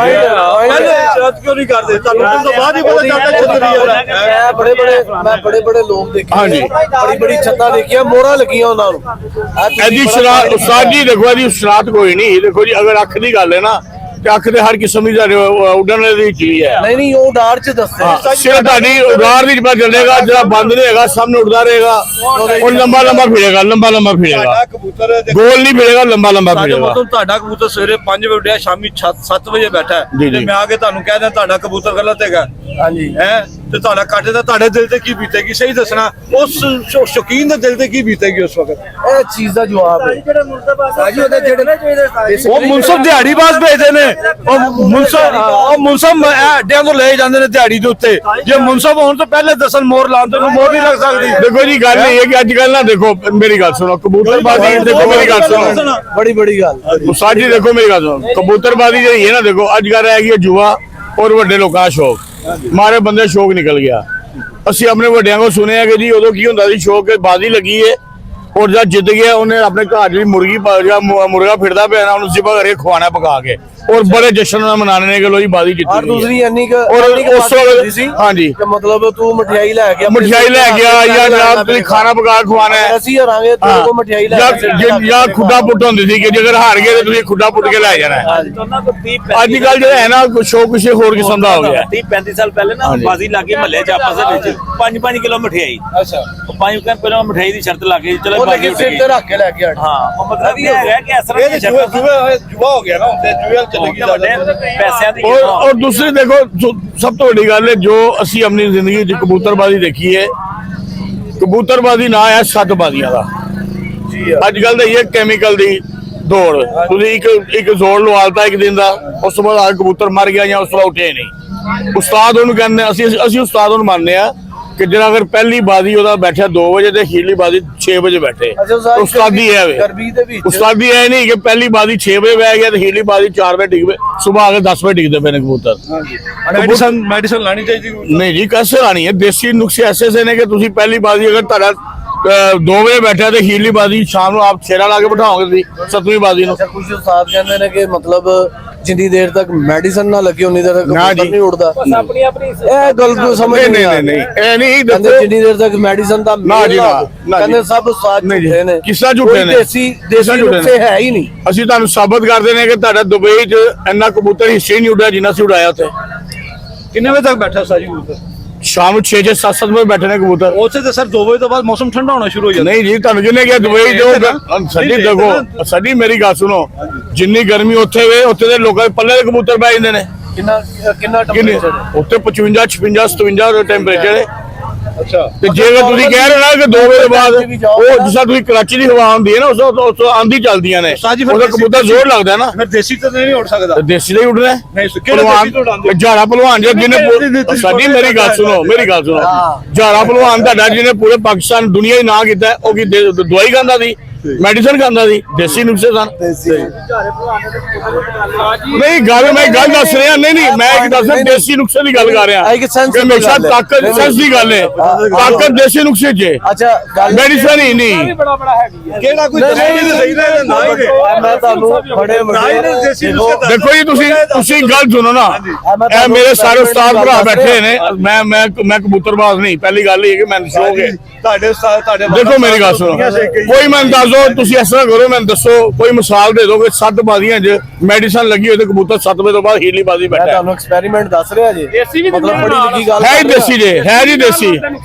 ਪਹਿਲੇ ਸ਼ਨਾਖਤ ਕਿਉਂ ਨਹੀਂ ਕਰਦੇ? ਤੁਹਾਨੂੰ ਉਸ ਤੋਂ ਬਾਅਦ ਹੀ ਪਤਾ ਚੱਲਦਾ ਛਤਰੀ ਵਾਲਾ। ਮੈਂ ਬੜੇ ਲੋਕ ਦੇਖੇ, ਹਾਂਜੀ ਬੜੀ ਛੱਤਾਂ ਦੇਖੀਆਂ, ਮੋਹਰਾਂ ਲੱਗੀਆਂ ਉਹਨਾਂ ਨੂੰ। ਇਹਦੀ ਸ਼ਰਾਰਤ ਉਸਤਾਦ ਜੀ ਦੇਖੋ ਇਹਦੀ ਸ਼ਰਾਰਤ ਕੋਈ ਨਹੀਂ। ਦੇਖੋ ਜੀ ਅਗਰ ਅੱਖ ਦੀ ਗੱਲ ਹੈ ਨਾ ਤੇ ਅੱਖ ਤੇ ਹਰ ਕਿਸਮ ਦੀ ਉੱਡਣ ਦੀ ਚੀਜ਼ ਹੈ। ਨਹੀਂ ਉਹ ਡਾਰ ਚ ਦੱਸਦੇ ਸਿਰ ਤੁਹਾਡੀ ਉਡਾਰ ਦੀ ਪਤਾ ਚੱਲੇਗਾ, ਜਿਹੜਾ ਬੰਦ ਨਹੀਂ ਹੈਗਾ ਸਾਹਮਣੇ ਉੱਡਦਾ ਰਹੇਗਾ, ਉਹ ਲੰਬਾ ਫਿਰੇਗਾ, ਲੰਬਾ ਫਿਰੇਗਾ, ਕਬੂਤਰ ਗੋਲ ਨਹੀਂ ਫਿਰੇਗਾ, ਲੰਬਾ ਫਿਰੇਗਾ। ਮਤਲਬ ਤੁਹਾਡਾ ਕਬੂਤਰ ਸਵੇਰੇ 5 ਵਜੇ ਉੱਡਿਆ, ਸ਼ਾਮੀ 7 ਵਜੇ ਬੈਠਾ ਜੀ, ਤੇ ਜੀ। ਮੈਂ ਆ ਕੇ ਤੁਹਾਨੂੰ ਕਹਿ ਦਿਆਂ ਤੁਹਾਡਾ ਕਬੂਤਰ ਗਲਤ ਹੈਗਾ, ਹਾਂਜੀ ਹੈ ਤੇ ਤੁਹਾਡਾ ਕੱਟ ਦਾ ਤੁਹਾਡੇ ਦਿਲ ਤੇ ਕੀ ਬੀਤੇਗੀ? ਸਹੀ ਦੱਸਣਾ, ਉਸ ਸ਼ੌਕੀਨ ਦੇ ਦਿਲ ਤੇ ਕੀ ਬੀਤੇਗੀ ਉਸ ਵਕਤ? ਇਹ ਚੀਜ਼ ਦਾ ਜਵਾਬ ਹੈ ਸਾਜੀ। ਉਹਦੇ ਜਿਹੜੇ ਨਾ ਉਹ ਮੁਨਸਬ ਦਿਹਾੜੀਬਾਜ਼ ਭੇਜਦੇ ਨੇ, ਉਹ ਮੁਨਸਬ ਅੱਡਿਆਂ ਤੋਂ ਲੈ ਜਾਂਦੇ ਨੇ ਦਿਹਾੜੀ ਦੇ ਉੱਤੇ। ਜੇ ਮੁਨਸਬ ਹੋਣ ਤੋਂ ਪਹਿਲੇ ਦੱਸਣ ਮੋਹਰ ਲਾਉਣ ਤੇ ਮੋਹਰ ਨਹੀਂ ਲੱਗ ਸਕਦੀ। ਦੇਖੋ ਜੀ ਗੱਲ ਇਹ ਹੈ ਕਿ ਅੱਜ ਕੱਲ ਨਾ ਦੇਖੋ ਮੇਰੀ ਗੱਲ ਸੁਣੋ, ਕਬੂਤਰਬਾਜ਼ੀ ਦੇਖੋ ਮੇਰੀ ਗੱਲ ਸੁਣੋ, ਬੜੀ ਗੱਲ ਉਸਤਾਦ ਜੀ ਦੇਖੋ ਮੇਰੀ ਗੱਲ ਸੁਣੋ, ਕਬੂਤਰਬਾਜ਼ੀ ਜਿਹੜੀ ਹੈ ਨਾ ਦੇਖੋ ਅੱਜ ਕੱਲ ਰਹਿ ਗਈ ਹੈ ਜੂਆ ਔਰ ਵੱਡੇ ਲੋਕਾਂ ਦਾ ਸ਼ੌਕ। ਮਾਰੇ ਬੰਦੇ ਸ਼ੌਕ ਨਿਕਲ ਗਿਆ। ਅਸੀਂ ਆਪਣੇ ਵੱਡਿਆਂ ਕੋਲ ਸੁਣਿਆ ਕਿ ਜੀ ਉਦੋਂ ਕੀ ਹੁੰਦਾ ਸੀ, ਸ਼ੌਕ ਕੇ ਬਾਜ਼ੀ ਲੱਗੀ ਹੈ ਔਰ ਜਦ ਜਿੱਤ ਗਿਆ ਉਹਨੇ ਆਪਣੇ ਘਰ ਜਿਹੜੀ ਮੁਰਗਾ ਫਿਰਦਾ ਪਿਆ ਨਾ ਉਹਨੂੰ ਜ਼ਿਬਾ ਕਰਕੇ ਖਵਾਣਾ ਪਕਾ ਕੇ ਔਰ ਬੜੇ ਜਸ਼ਨ ਨਾਲ ਮਨਾਣੇ ਨੇ ਕਿ ਲੋ ਜੀ ਬਾਜ਼ੀ ਜਿੱਤੀ। ਔਰ ਦੂਸਰੀ ਇੰਨੀ ਔਰ ਉਸ ਵੇਲੇ ਹਾਂਜੀ ਕਿ ਮਤਲਬ ਤੂੰ ਮਠਿਆਈ ਲੈ ਕੇ ਮਠਿਆਈ ਲੈ ਗਿਆ ਜਾਂ ਜਨਾਬ ਤੁਸੀਂ ਖਾਣਾ ਪਕਾ ਖਵਾਣਾ ਹੈ, ਅਸੀਂ ਹਰਾਂਗੇ ਤੂੰ ਕੋ ਮਠਿਆਈ ਲੈ ਕੇ ਜਾਂ ਖੁੱਡਾ ਪੁੱਟ ਹੁੰਦੀ ਸੀ ਕਿ ਜੇਕਰ ਹਾਰ ਗਏ ਤਾਂ ਤੁਸੀਂ ਖੁੱਡਾ ਪੁੱਟ ਕੇ ਲੈ ਜਾਣਾ ਹੈ। ਅੱਜ ਕੱਲ ਜਿਹੜਾ ਹੈ ਨਾ ਸ਼ੌਕ ਕੁਛ ਹੋਰ ਕਿਸਮ ਦਾ ਹੋ ਗਿਆ। 30-35 ਸਾਲ ਪਹਿਲੇ ਨਾ ਬਾਜ਼ੀ ਲਾ ਕੇ ਮਹੱਲੇ ਚ ਆਪਸ ਦੇ ਵਿੱਚ 5-5 ਕਿਲੋ ਮਠਿਆਈ। ਅੱਛਾ, 5 ਕਿਲੋ ਮਠਿਆਈ ਦੀ ਸ਼ਰਤ ਲਾ ਕੇ ਚਲੋ ਬਾਜ਼ੀ ਉੱਠ ਸਿਰ ਗਈ। ਤੇ ਰੱਖ ਕੇ ਲੈ ਕੇ ਆਣਾ। ਹਾਂ ਉਹ ਮਤਲਬ ਇਹ ਹੈਗਾ ਕਿ ਇਸ ਤਰ੍ਹਾਂ ਦੀ ਸ਼ਰਤ ਜੁਆ ਹੋ ਗਿਆ ਨਾ, ਹੁਣ ਤੇ ਜੁਆ ਚੱਲੇਗੀ ਜ਼ਿਆਦਾ। ਪੈਸਿਆਂ ਦੀ ਔਰ ਦੂਸਰੀ ਦੇਖੋ ਸਭ ਤੋਂ ਵੱਡੀ ਗੱਲ ਹੈ ਜੋ ਅਸੀਂ ਆਪਣੀ ਜ਼ਿੰਦਗੀ ਵਿੱਚ ਕਬੂਤਰਬਾਜ਼ੀ ਦੇਖੀ ਹੈ, ਕਬੂਤਰਬਾਜ਼ੀ ਨਾ ਹੈ ਸੱਟਬਾਜ਼ੀਆਂ ਦਾ। ਅੱਜ ਕੱਲ ਤਾਂ ਇਹ ਕੈਮੀਕਲ ਦੀ ਦੌੜ, ਤੁਸੀਂ ਇੱਕ ਜ਼ੋਰ ਲਵਾਲਤਾ ਇੱਕ ਦਿਨ ਦਾ, ਉਸ ਤੋਂ ਬਾਅਦ ਆ ਕਬੂਤਰ ਮਰ ਗਿਆ ਜਾਂ ਉਸ ਤੋਂ ਬਾਅਦ ਉੱਠਿਆ ਨਹੀਂ। ਉਸਤਾਦ ਉਹਨੂੰ ਕਹਿੰਦੇ ਅਸੀਂ ਉਸਤਾਦ ਉਹਨੂੰ ਮੰਨਦੇ ਆ ਕਿ ਜਿਹੜਾ ਅਗਰ ਪਹਿਲੀ ਬਾਜ਼ੀ ਉਹਦਾ ਬੈਠਿਆ 2 ਵਜੇ ਤੇ ਅਖੀਰਲੀ ਬਾਜ਼ੀ 6 ਵਜੇ ਬੈਠੇ, ਉਸਤਾਦੀ ਹੈ ਵੇ। ਗਰਮੀ ਦੇ ਵਿੱਚ ਉਸਤਾਦੀ ਇਹ ਨਹੀਂ ਕਿ ਪਹਿਲੀ ਬਾਜ਼ੀ 6 ਵਜੇ ਬਹਿ ਗਿਆ ਤੇ ਅਖੀਰਲੀ ਬਾਜ਼ੀ 4 ਵਜੇ ਡਿੱਗ ਪਏ, ਸਵੇਰ ਆ ਕੇ 10 ਵਜੇ ਡਿੱਗਦੇ ਪਏ ਨੇ ਕਬੂਤਰ। ਮੈਡੀਸਨ ਲਾਣੀ ਚਾਹੀਦੀ। ਨਹੀਂ ਜੀ ਕੈਸੇ ਲਾਣੀ ਹੈ, ਦੇਸੀ ਨੁਸਖੇ ਐਸੇ ਨੇ ਕਿ ਤੁਸੀਂ ਪਹਿਲੀ ਬਾਜ਼ੀ ਅਗਰ ਤੁਹਾਡਾ 2 ਵਜੇ ਬੈਠਾ ਤੇ ਅਖੀਰਲੀ ਬਾਜ਼ੀ ਸ਼ਾਮ ਨੂੰ ਆਪ ਛੇਰਾ ਲਾ ਕੇ ਬਿਠਾਓਗੇ ਤੁਸੀਂ 7ਵੀਂ ਬਾਜ਼ੀ ਨੂੰ। ਕੁਝ ਉਸਤਾਦ ਕਹਿੰਦੇ ਨੇ ਕਿ ਮਤਲਬ ਜਿੰਨੀ ਦੇਰ ਤੱਕ ਮੈਡੀਸਨ ਨਾ ਲੱਗੇ ਉਨੀ ਦੇਰ ਤੱਕ ਕਬੂਤਰ ਨਹੀਂ ਉੜਦਾ। ਆਪਣੀ ਇਹ ਗੱਲ ਨੂੰ ਸਮਝ ਨਹੀਂ ਇਹ ਨਹੀਂ ਕਹਿੰਦੇ ਦੇਖੋ ਜਿੰਨੀ ਦੇਰ ਤੱਕ ਮੈਡੀਸਨ ਦਾ ਨਾ ਜੀ, ਨਾ ਕਹਿੰਦੇ ਸਭ ਉਸਤਾਦ ਝੂਠੇ ਨੇ। ਕਿਸਾ ਝੂਠੇ ਨੇ? ਦੇਸੀ ਝੂਠੇ ਨੇ। ਨੁਸਖੇ ਹੈ ਹੀ ਨਹੀਂ। ਅਸੀਂ ਤੁਹਾਨੂੰ ਸਾਬਤ ਕਰਦੇ ਨੇ ਕਿ ਤੁਹਾਡਾ ਦੁਬਈ 'ਚ ਇੰਨਾ ਕਬੂਤਰ ਹਿੱਸੇ ਨਹੀਂ ਉੱਡਿਆ ਜਿੰਨਾ ਸੀ ਉਡਾਇਆ ਉੱਥੇ। ਕਿੰਨੇ ਵਜੇ ਤੱਕ ਬੈਠਾ ਸਾਜੀ ਕਬੂਤਰ? ਸ਼ਾਮ ਨੂੰ 6 7 ਵਜੇ ਬੈਠੇ ਨੇ ਕਬੂਤਰ। ਉੱਥੇ ਤੇ ਸਰ 2 ਵਜੇ ਤੋਂ ਬਾਅਦ ਮੌਸਮ ਠੰਡਾ ਹੋਣਾ ਸ਼ੁਰੂ ਹੋ ਜਾਂਦਾ। ਨਹੀਂ ਜੀ ਤੁਹਾਨੂੰ ਕਿਹਨੇ ਕਿਹਾ ਦੁਬਈ ਜੋ ਸਾਡੀ ਦੇਖੋ ਸਾਡੀ ਮੇਰੀ ਗੱਲ ਸੁਣੋ, ਜਿੰਨੀ ਗਰਮੀ ਉੱਥੇ ਵੇ ਉੱਥੇ ਦੇ ਲੋਕਾਂ ਦੇ ਪੱਲੇ ਦੇ ਕਬੂਤਰ ਪੈ ਜਾਂਦੇ ਨੇ। ਕਿੰਨਾ ਕਿੰਨੇ ਟੈਂਪਰੇਚਰ ਉੱਥੇ 55 56 57 ਟੈਂਪਰੇਚਰ ਹੈ। ਤੇ ਜੇ ਤੁਸੀਂ ਕਹਿ ਰਹੇ ਹੋ ਨਾ ਕਿ 2 ਵਜੇ ਬਾਅਦ ਉਹ ਜਿਸ ਤਰ੍ਹਾਂ ਤੁਸੀਂ ਕਰਾਚੀ ਦੀ ਹਵਾ ਹੁੰਦੀ ਹੈ ਨਾ ਉਸ ਆਂਦੀ ਚੱਲਦੀਆਂ ਨੇ, ਉਹਦਾ ਕਬੂਤਰ ਜ਼ੋਰ ਲੱਗਦਾ ਹੈ ਨਾ। ਫਿਰ ਦੇਸੀ ਤਾਂ ਨਹੀਂ ਉੱਡ ਸਕਦਾ। ਦੇਸੀ ਦਾ ਹੀ ਉੱਡਣਾ ਹੈ। ਨਹੀਂ ਜਾਰਾ ਭਲਵਾਨ ਜਿਹਨੇ ਸਾਡੀ ਮੇਰੀ ਗੱਲ ਸੁਣੋ ਜਾਰਾ ਭਲਵਾਨ ਤੁਹਾਡਾ ਜਿਹਨੇ ਪੂਰੇ ਪਾਕਿਸਤਾਨ ਦੁਨੀਆ ਹੀ ਨਾ ਕੀਤਾ ਹੈ, ਉਹ ਕੀ ਦਵਾਈ ਖਾਂਦਾ ਸੀ, ਮੈਡੀਸਨ ਖਾਂਦਾ ਸੀ, ਦੇਸੀ ਨੁਕਸੇ ਸਨ। ਨਹੀਂ ਗੱਲ ਮੈਂ ਗੱਲ ਦੱਸ ਰਿਹਾ, ਨਹੀਂ ਮੈਂ ਇੱਕ ਦੱਸ ਰਿਹਾ ਦੇਸੀ ਨੁਕਸੇ ਦੀ ਗੱਲ ਕਰ ਰਿਹਾ ਕਿ ਹਮੇਸ਼ਾ ਤਾਕਤ ਸੈਂਸ ਦੀ ਗੱਲ ਹੈ, ਤਾਕਤ ਦੇਸੀ ਨੁਕਸੇ 'ਚ ਅੱਛਾ ਮੈਡੀਸਨ ਹੀ ਨਹੀਂ। ਕਿਹੜਾ ਕੋਈ ਸਹੀ ਨਾ ਹੀ ਦੇ ਮੈਂ ਤੁਹਾਨੂੰ ਬੜੇ ਦੇਸੀ ਨੁਸਖੇ ਦੇਖੋ ਜੀ ਤੁਸੀਂ ਗੱਲ ਸੁਣੋ ਨਾ, ਇਹ ਮੇਰੇ ਸਾਰੇ ਉਸਤਾਦ ਭਰਾ ਬੈਠੇ ਨੇ, ਮੈਂ ਕਬੂਤਰਬਾਜ਼ ਨਹੀਂ, ਪਹਿਲੀ ਗੱਲ ਇਹ ਕਿ ਮੈਨੂੰ ਸ਼ੌਕ ਹੈ। ਤੁਹਾਡੇ ਦੇਖੋ ਮੇਰੀ ਗੱਲ ਸੁਣੋ, ਕੋਈ ਮੈਨੂੰ ਦੱਸ ਦਿਓ, ਤੁਸੀਂ ਇਸ ਤਰ੍ਹਾਂ ਕਰੋ, ਮੈਨੂੰ ਦੱਸੋ ਕੋਈ ਮਿਸਾਲ ਦੇ ਦਿਓ ਕਿ 7 ਬਾਜ਼ੀਆਂ 'ਚ ਮੈਡੀਸਨ ਲੱਗੀ ਹੋਈ ਤੇ ਕਬੂਤਰ 7 ਵਜੇ ਤੋਂ ਬਾਅਦ ਹੀਲੀ ਬਾਜ਼ੀ ਬੈਠਾ। ਤੁਹਾਨੂੰ ਐਕਸਪੈਰੀਮੈਂਟ ਦੱਸ ਰਿਹਾ ਜੀ, ਮਤਲਬ ਬੜੀ ਲੱਗੀ ਗੱਲ ਹੈ ਹੀ ਦੇਸੀ ਜੇ, ਹੈ ਜੀ ਦੇਸੀ,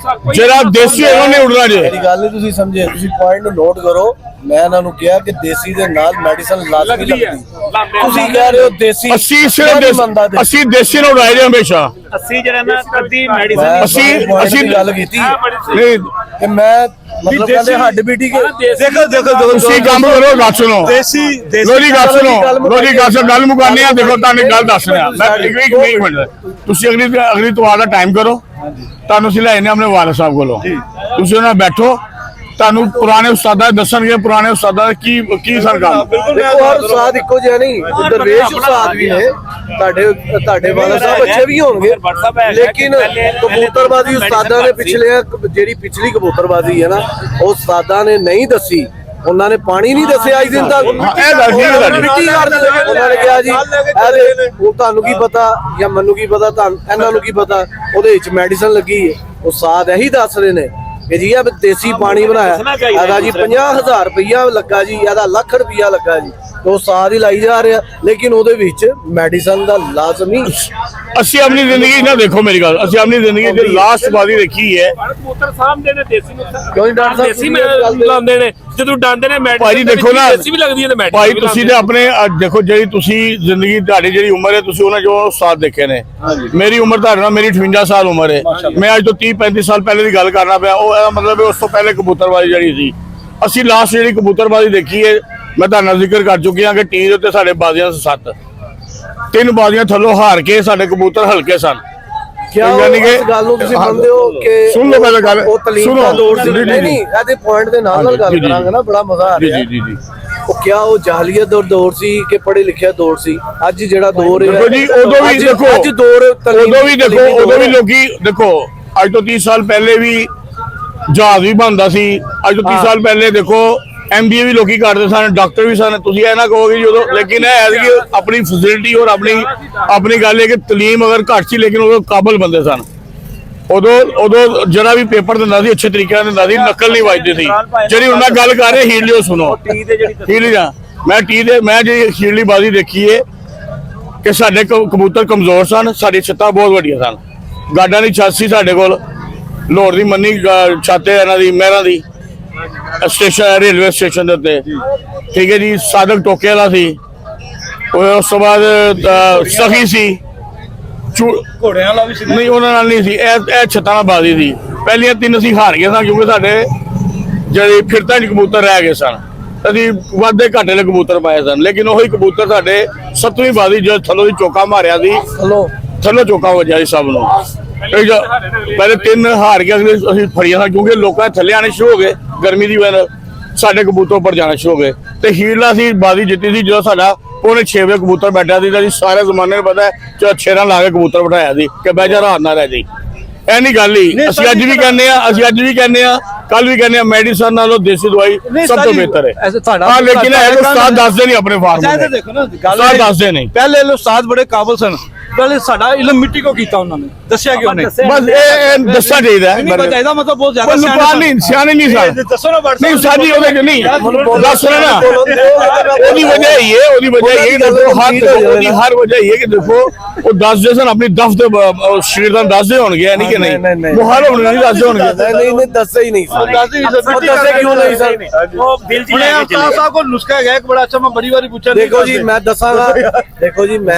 ਜਿਹੜਾ ਦੇਸੀ ਹੋਣਾ ਨਹੀਂ ਉੱਡਣਾ ਜੇ। ਮੇਰੀ ਗੱਲ ਨਹੀਂ ਤੁਸੀਂ ਸਮਝੇ, ਤੁਸੀਂ ਪੁਆਇੰਟ ਨੂੰ ਨੋਟ ਕਰੋ। ਮੈਂ ਇਹਨਾਂ ਨੂੰ ਕਿਹਾ ਕਿ ਦੇਸੀ ਦੇ ਨਾਲ ਮੈਡੀਸਨ ਲਾਜ਼ਮੀ ਲੱਗਦੀ। ਤੁਸੀਂ ਕਹਿ ਰਹੇ ਹੋ ਦੇਸੀ, ਅਸੀਂ ਦੇਸੀ ਨੂੰ ਉਡਾਏ ਜੇ ਹਮੇਸ਼ਾ। 80 ਜਿਹੜਾ ਨਾ ਕਦੀ ਮੈਡੀਸਨ ਅਸੀਂ ਗੱਲ ਕੀਤੀ ਨਹੀਂ ਕਿ ਮੈਂ ਮਤਲਬ ਕਹਿੰਦੇ ਹੱਡ ਬੀਟੀ ਕੇ ਦੇਖੋ ਤੁਸੀਂ ਕੰਮ ਕਰੋ, ਗੱਲ ਸੁਣੋ ਦੇਸੀ ਲੋਰੀ ਗੱਲ ਸੁਣੋ, ਲੋਰੀ ਗੱਲ ਮੁਕਾਉਂਦੇ ਆ। ਦੇਖੋ ਤੁਹਾਨੂੰ ਗੱਲ ਦੱਸ ਰਿਹਾ ਮੈਂ, ਇੱਕ ਮਿੰਟ ਤੁਸੀਂ ਅਗਲੀ ਤਵਾਰ ਦਾ ਟਾਈਮ ਕਰੋ, ਤੁਹਾਨੂੰ ਅਸੀਂ ਲੈ ਜਾਂਦੇ ਆਪਣੇ ਵਾਲਦ ਸਾਹਿਬ ਕੋਲੋਂ, ਤੁਸੀਂ ਉਹਨਾਂ ਨਾਲ ਬੈਠੋ, ਤੁਹਾਨੂੰ ਪੁਰਾਣੇ ਉਸਤਾਦਾਂ ਦੱਸਣਗੇ ਪੁਰਾਣੇ ਉਸਤਾਦਾਂ ਦਾ ਕੀ ਸਰਕਾਰ। ਦੇਖੋ ਹਰ ਉਸਤਾਦ ਇੱਕੋ ਜਿਹਾ ਨਹੀਂ, ਦਰਵੇਸ਼ ਉਸਤਾਦ ਵੀ ਨੇ, ਤੁਹਾਡੇ ਵਾਲਾ ਸਾਹਿਬ ਅੱਛੇ ਵੀ ਹੋਣਗੇ, ਲੇਕਿਨ ਕਬੂਤਰਬਾਜ਼ੀ ਉਸਤਾਦਾਂ ਨੇ ਪਿਛਲੀ ਕਬੂਤਰਬਾਜ਼ੀ ਹੈ ਨਾ, ਉਹ ਉਸਤਾਦਾਂ ਨੇ ਨਹੀਂ ਦੱਸੀ, ਉਹਨਾਂ ਨੇ ਪਾਣੀ ਨਹੀਂ ਦੱਸਿਆ ਅੱਜ ਦਿਨ ਤੱਕ। ਮਿੱਟੀ ਕਰ ਦਿੰਦੇ, ਉਹਨਾਂ ਨੇ ਕਿਹਾ ਜੀ ਉਹ ਤੁਹਾਨੂੰ ਕੀ ਪਤਾ ਜਾਂ ਮੈਨੂੰ ਕੀ ਪਤਾ, ਇਹਨਾਂ ਨੂੰ ਕੀ ਪਤਾ ਉਹਦੇ ਵਿੱਚ ਮੈਡੀਸਨ ਲੱਗੀ ਹੈ। ਉਸਤਾਦ ਇਹੀ ਦੱਸ ਰਹੇ ਨੇ ਕਿ ਜੀ ਇਹ ਦੇਸੀ ਪਾਣੀ ਬਣਾਇਆ, ਇਹਦਾ ਜੀ 50,000 ਰੁਪਇਆ ਲੱਗਾ ਜੀ, ਇਹਦਾ ਲੱਖ ਰੁਪਇਆ ਲੱਗਾ ਜੀ, ਉਹ ਸਾਦ ਹੀ ਲਾਈ ਜਾ ਰਿਹਾ, ਲੇਕਿਨ ਉਹਦੇ ਵਿੱਚ ਮੈਡੀਸਨ ਦਾ ਲਾਜ਼ਮੀ। ਅਸੀਂ ਆਪਣੀ ਜ਼ਿੰਦਗੀ ਨਾ ਦੇਖੋ ਮੇਰੀ ਗੱਲ, ਅਸੀਂ ਆਪਣੀ ਜ਼ਿੰਦਗੀ ਦੀ ਲਾਸਟ ਬਾਜ਼ੀ ਦੇਖੀ ਹੈ। ਕਬੂਤਰ ਸਾਹਮਣੇ ਨੇ ਦੇਸੀ ਨੂੰ ਕਿਉਂ ਨਹੀਂ ਡਾਕਟਰ ਸਾਹਿਬ ਦੇਸੀ ਲਾਉਂਦੇ ਨੇ, ਜਦੋਂ ਡਾਂਦੇ ਨੇ ਮੈਡੀਸਨ ਭਾਈ ਦੇਖੋ ਨਾ, ਦੇਸੀ ਵੀ ਲੱਗਦੀ ਹੈ ਤੇ ਮੈਡੀਸਨ ਭਾਈ ਤੁਸੀਂ ਤੇ ਆਪਣੇ ਦੇਖੋ ਜਿਹੜੀ ਤੁਸੀਂ ਜ਼ਿੰਦਗੀ ਤੁਹਾਡੀ ਜਿਹੜੀ ਉਮਰ ਹੈ, ਤੁਸੀਂ ਉਹਨਾਂ ਜੋ ਉਸਤਾਦ ਦੇਖੇ ਨੇ, ਮੇਰੀ ਉਮਰ ਤੁਹਾਡੇ ਨਾਲ ਮੇਰੀ 58 ਸਾਲ ਉਮਰ ਹੈ, ਮੈਂ ਅੱਜ ਤੋਂ 30-35 ਸਾਲ ਪਹਿਲੇ ਦੀ ਗੱਲ ਕਰਨਾ ਪਿਆ, ਉਹ ਮਤਲਬ ਉਸ ਤੋਂ ਪਹਿਲੇ ਕਬੂਤਰਬਾਜ਼ੀ ਜਿਹੜੀ ਸੀ, ਅਸੀਂ ਲਾਸਟ ਜਿਹੜੀ ਕਬੂਤਰਬਾਜ਼ੀ ਦੇਖੀ ਹੈ, ਮੈਂ ਤੁਹਾਡੇ ਨਾਲ ਜ਼ਿਕਰ ਕਰ ਚੁੱਕਿਆ ਕਿ ਟੀਮ ਦੇ ਉੱਤੇ ਸਾਡੇ ਬਾਜ਼ੀਆਂ 7 3 ਬਾਜ਼ੀਆਂ ਥੱਲੋਂ ਹਾਰ ਕੇ ਸਾਡੇ ਕਬੂਤਰ ਹਲਕੇ ਸਨ। ਯਾਨੀ ਕਿ ਗੱਲ ਨੂੰ ਤੁਸੀਂ ਮੰਨਦੇ ਹੋ ਕਿ ਸੁਣ ਲਓ ਪਹਿਲਾਂ ਗੱਲ, ਉਹ ਤਲੀਮ ਦਾ ਦੌਰ ਸੀ? ਨਹੀਂ ਇਹਦੇ ਪੁਆਇੰਟ ਦੇ ਨਾਲ ਗੱਲ ਕਰਾਂਗੇ ਨਾ, ਬੜਾ ਮਜ਼ਾ ਆ ਰਿਹਾ। ਜੀ ਉਹ ਕਿਆ ਉਹ ਜਾਹਲੀਅਤ ਦਾ ਦੌਰ ਸੀ ਕਿ ਪੜ੍ਹੇ ਲਿਖਿਆ ਦੌਰ ਸੀ? ਅੱਜ ਜਿਹੜਾ ਦੌਰ ਹੈ ਦੇਖੋ ਜੀ, ਉਦੋਂ ਵੀ ਦੇਖੋ, ਉਦੋਂ ਵੀ ਲੋਕੀ ਦੇਖੋ, ਅੱਜ ਤੋਂ 30 ਸਾਲ ਪਹਿਲੇ ਵੀ ਜਹਾਜ਼ ਵੀ ਬਣਦਾ ਸੀ, ਅੱਜ ਤੋਂ 30 ਸਾਲ ਪਹਿਲੇ ਦੇਖੋ MBA ਵੀ ਲੋਕੀ ਕਰਦੇ ਸਨ, ਡਾਕਟਰ ਵੀ ਸਨ। ਤੁਸੀਂ ਇਹ ਨਾ ਕਹੋਗੇ ਜੀ ਉਦੋਂ, ਲੇਕਿਨ ਇਹ ਹੈ ਕਿ ਆਪਣੀ ਫੈਸਿਲਿਟੀ ਔਰ ਆਪਣੀ ਗੱਲ ਹੈ ਕਿ ਤਲੀਮ ਅਗਰ ਘੱਟ ਸੀ, ਲੇਕਿਨ ਉਦੋਂ ਕਾਬਲ ਬੰਦੇ ਸਨ। ਉਦੋਂ ਜਿਹੜਾ ਵੀ ਪੇਪਰ ਦਿੰਦਾ ਸੀ ਅੱਛੇ ਤਰੀਕੇ ਨਾਲ ਦਿੰਦਾ ਸੀ, ਨਕਲ ਨਹੀਂ ਵੱਜਦੀ ਸੀ। ਜਿਹੜੀ ਉਹਨਾਂ ਗੱਲ ਕਰ ਰਹੇ ਹੀਲਿਓ ਸੁਣੋ, ਮੈਂ ਜਿਹੜੀ ਹੀਲੀ ਬਾਜ਼ੀ ਦੇਖੀ ਹੈ ਕਿ ਸਾਡੇ ਕਬੂਤਰ ਕਮਜ਼ੋਰ ਸਨ, ਸਾਡੀ ਛੱਤਾਂ ਬਹੁਤ ਵੱਡੀਆਂ ਸਨ, ਗਾਡਾਂ ਦੀ ਛੱਤ ਸੀ ਸਾਡੇ ਕੋਲ, ਲਾਹੌਰ ਦੀ ਮੰਨੀ ਛੱਤ ਹੈ ਇਹਨਾਂ ਦੀ, ਮਹਿਰਾਂ ਦੀ ਸਟੇਸ਼ਨ, ਰੇਲਵੇ ਸਟੇਸ਼ਨ ਦੇ ਉੱਤੇ, ਠੀਕ ਹੈ ਜੀ। ਸਾਦਕ ਟੋਕੇ ਵਾਲਾ ਸੀ, ਉਸ ਤੋਂ ਬਾਅਦ ਸਖੀ ਸੀ, ਘੋੜਿਆਂ ਵਾਲਾ ਵੀ ਸੀ, ਨਹੀਂ ਉਹਨਾਂ ਨਾਲ ਨਹੀਂ ਸੀ, ਇਹ ਛੱਤਾਂ ਨਾਲ ਬਾਜ਼ੀ ਸੀ। ਪਹਿਲੀਆਂ 3 ਅਸੀਂ ਹਾਰ ਗਏ ਸਾਂ ਕਿਉਂਕਿ ਸਾਡੇ ਜਿਹੜੇ ਫਿਰਤਾਂ 'ਚ ਕਬੂਤਰ ਰਹਿ ਗਏ ਸਨ, ਅਸੀਂ ਵਾਧੇ ਘਾਟੇ ਵਾਲੇ ਕਬੂਤਰ ਪਾਏ ਸਨ, ਲੇਕਿਨ ਉਹੀ ਕਬੂਤਰ ਸਾਡੇ 7ਵੀਂ ਬਾਜ਼ੀ ਜਦੋਂ ਥੱਲੋਂ ਦੀ ਚੌਕਾ ਮਾਰਿਆ ਸੀ, ਥੱਲੋਂ ਚੌਕਾ ਵੱਜਿਆ ਸੀ ਸਭ ਨੂੰ। ਪਹਿਲੇ 3 ਹਾਰ ਕੇ ਅਸੀਂ ਫੜੀਆਂ ਸਨ ਕਿਉਂਕਿ ਲੋਕਾਂ ਦੇ ਥੱਲੇ ਆਣੇ ਸ਼ੁਰੂ ਹੋ ਗਏ, ਗਰਮੀ ਦੀ ਵਜ੍ਹਾ ਸਾਡੇ ਕਬੂਤਰ ਉੱਪਰ ਜਾਣਾ ਸ਼ੁਰੂ ਹੋ ਗਏ, ਤੇ ਹੀਲਾ ਸੀ ਬਾਜ਼ੀ ਜਿੱਤੀ ਸੀ ਜਦੋਂ ਸਾਡਾ 6:45 ਵਜੇ ਕਬੂਤਰ ਬੈਠਾ ਸੀ, ਤਾਂ ਸਾਰੇ ਜ਼ਮਾਨੇ ਨੂੰ ਪਤਾ ਹੈ 6 ਲਾ ਕੇ ਕਬੂਤਰ ਬਿਠਾਇਆ ਸੀ ਕਿ ਬਹਿ ਜਾ ਰਾਤ ਨਾ ਰਹਿ ਜਾਈ। ਇਹ ਨਹੀਂ ਗੱਲ ਹੀ, ਅਸੀਂ ਅੱਜ ਵੀ ਕਹਿੰਦੇ ਆ, ਕੱਲ ਵੀ ਕਹਿੰਦੇ ਆ, ਮੈਡੀਸਨ ਨਾਲੋਂ ਦੇਸੀ ਦਵਾਈ ਸਭ ਤੋਂ ਬਿਹਤਰ ਹੈ। ਹਾਂ, ਲੇਕਿਨ ਉਸਤਾਦ ਦੱਸਦੇ ਨਹੀਂ ਆਪਣੇ ਫਾਰਮੂਲੇ, ਦੇਖੋ ਨਾ ਉਸਤਾਦ ਦੱਸਦੇ ਨਹੀਂ। ਪਹਿਲੇ ਉਸਤਾਦ ਬੜੇ ਕਾਬਲ ਸਨ, ਪਹਿਲੇ ਸਾਡਾ ਇਲਮ ਮਿੱਟੀ ਕੋ ਕੀਤਾ ਉਹਨਾਂ ਨੇ, ਦੱਸਿਆ ਕਿਉਂ ਨਹੀਂ? ਬਸ ਇਹ ਦੱਸਣਾ ਚਾਹੀਦਾ ਹੈ, ਇਹਦਾ ਮਤਲਬ ਬਹੁਤ ਜ਼ਿਆਦਾ ਸਿਆਣੇ ਨਹੀਂ ਸਨ। ਦੱਸੋ ਨਾ ਨਹੀਂ ਸਾਡੀ ਉਹਦੇ ਚ ਨਹੀਂ ਦੱਸ ਰਹੇ ਨਾ, ਉਹਦੀ ਵਜ੍ਹਾ ਹੀ ਹੈ, ਉਹਦੀ ਹਰ ਵਜ੍ਹਾ ਹੀ ਹੈ ਕਿ ਦੇਖੋ ਉਹ ਦੱਸਦੇ ਸਨ ਆਪਣੀ ਦਫ ਦੇ ਸ਼ਰੀਰ ਦਾ ਦੱਸਦੇ ਹੋਣਗੇ, ਨਹੀਂ ਕਿ ਨਹੀਂ ਮੁਹਾਲ ਹੋਣੇ ਨਹੀਂ ਦੱਸਦੇ ਹੋਣਗੇ, ਨਹੀਂ ਦੱਸੇ ਹੀ ਨਹੀਂ ਦੱਸੇ ਕਿਉਂ ਨਹੀਂ ਸਰ? ਉਹ ਬਿਲ ਜੀ ਲੈ ਕੇ ਸਾਹਿਬ ਸਾਹਿਬ ਕੋਲ ਨੁਸਖਾ ਹੈਗਾ ਇੱਕ ਬੜਾ ਅੱਛਾ, ਮੈਂ ਬੜੀ ਵਾਰੀ ਪੁੱਛਿਆ। ਦੇਖੋ ਜੀ ਮੈਂ ਦੱਸਾਂਗਾ, ਦੇਖੋ ਜੀ ਮੈਂ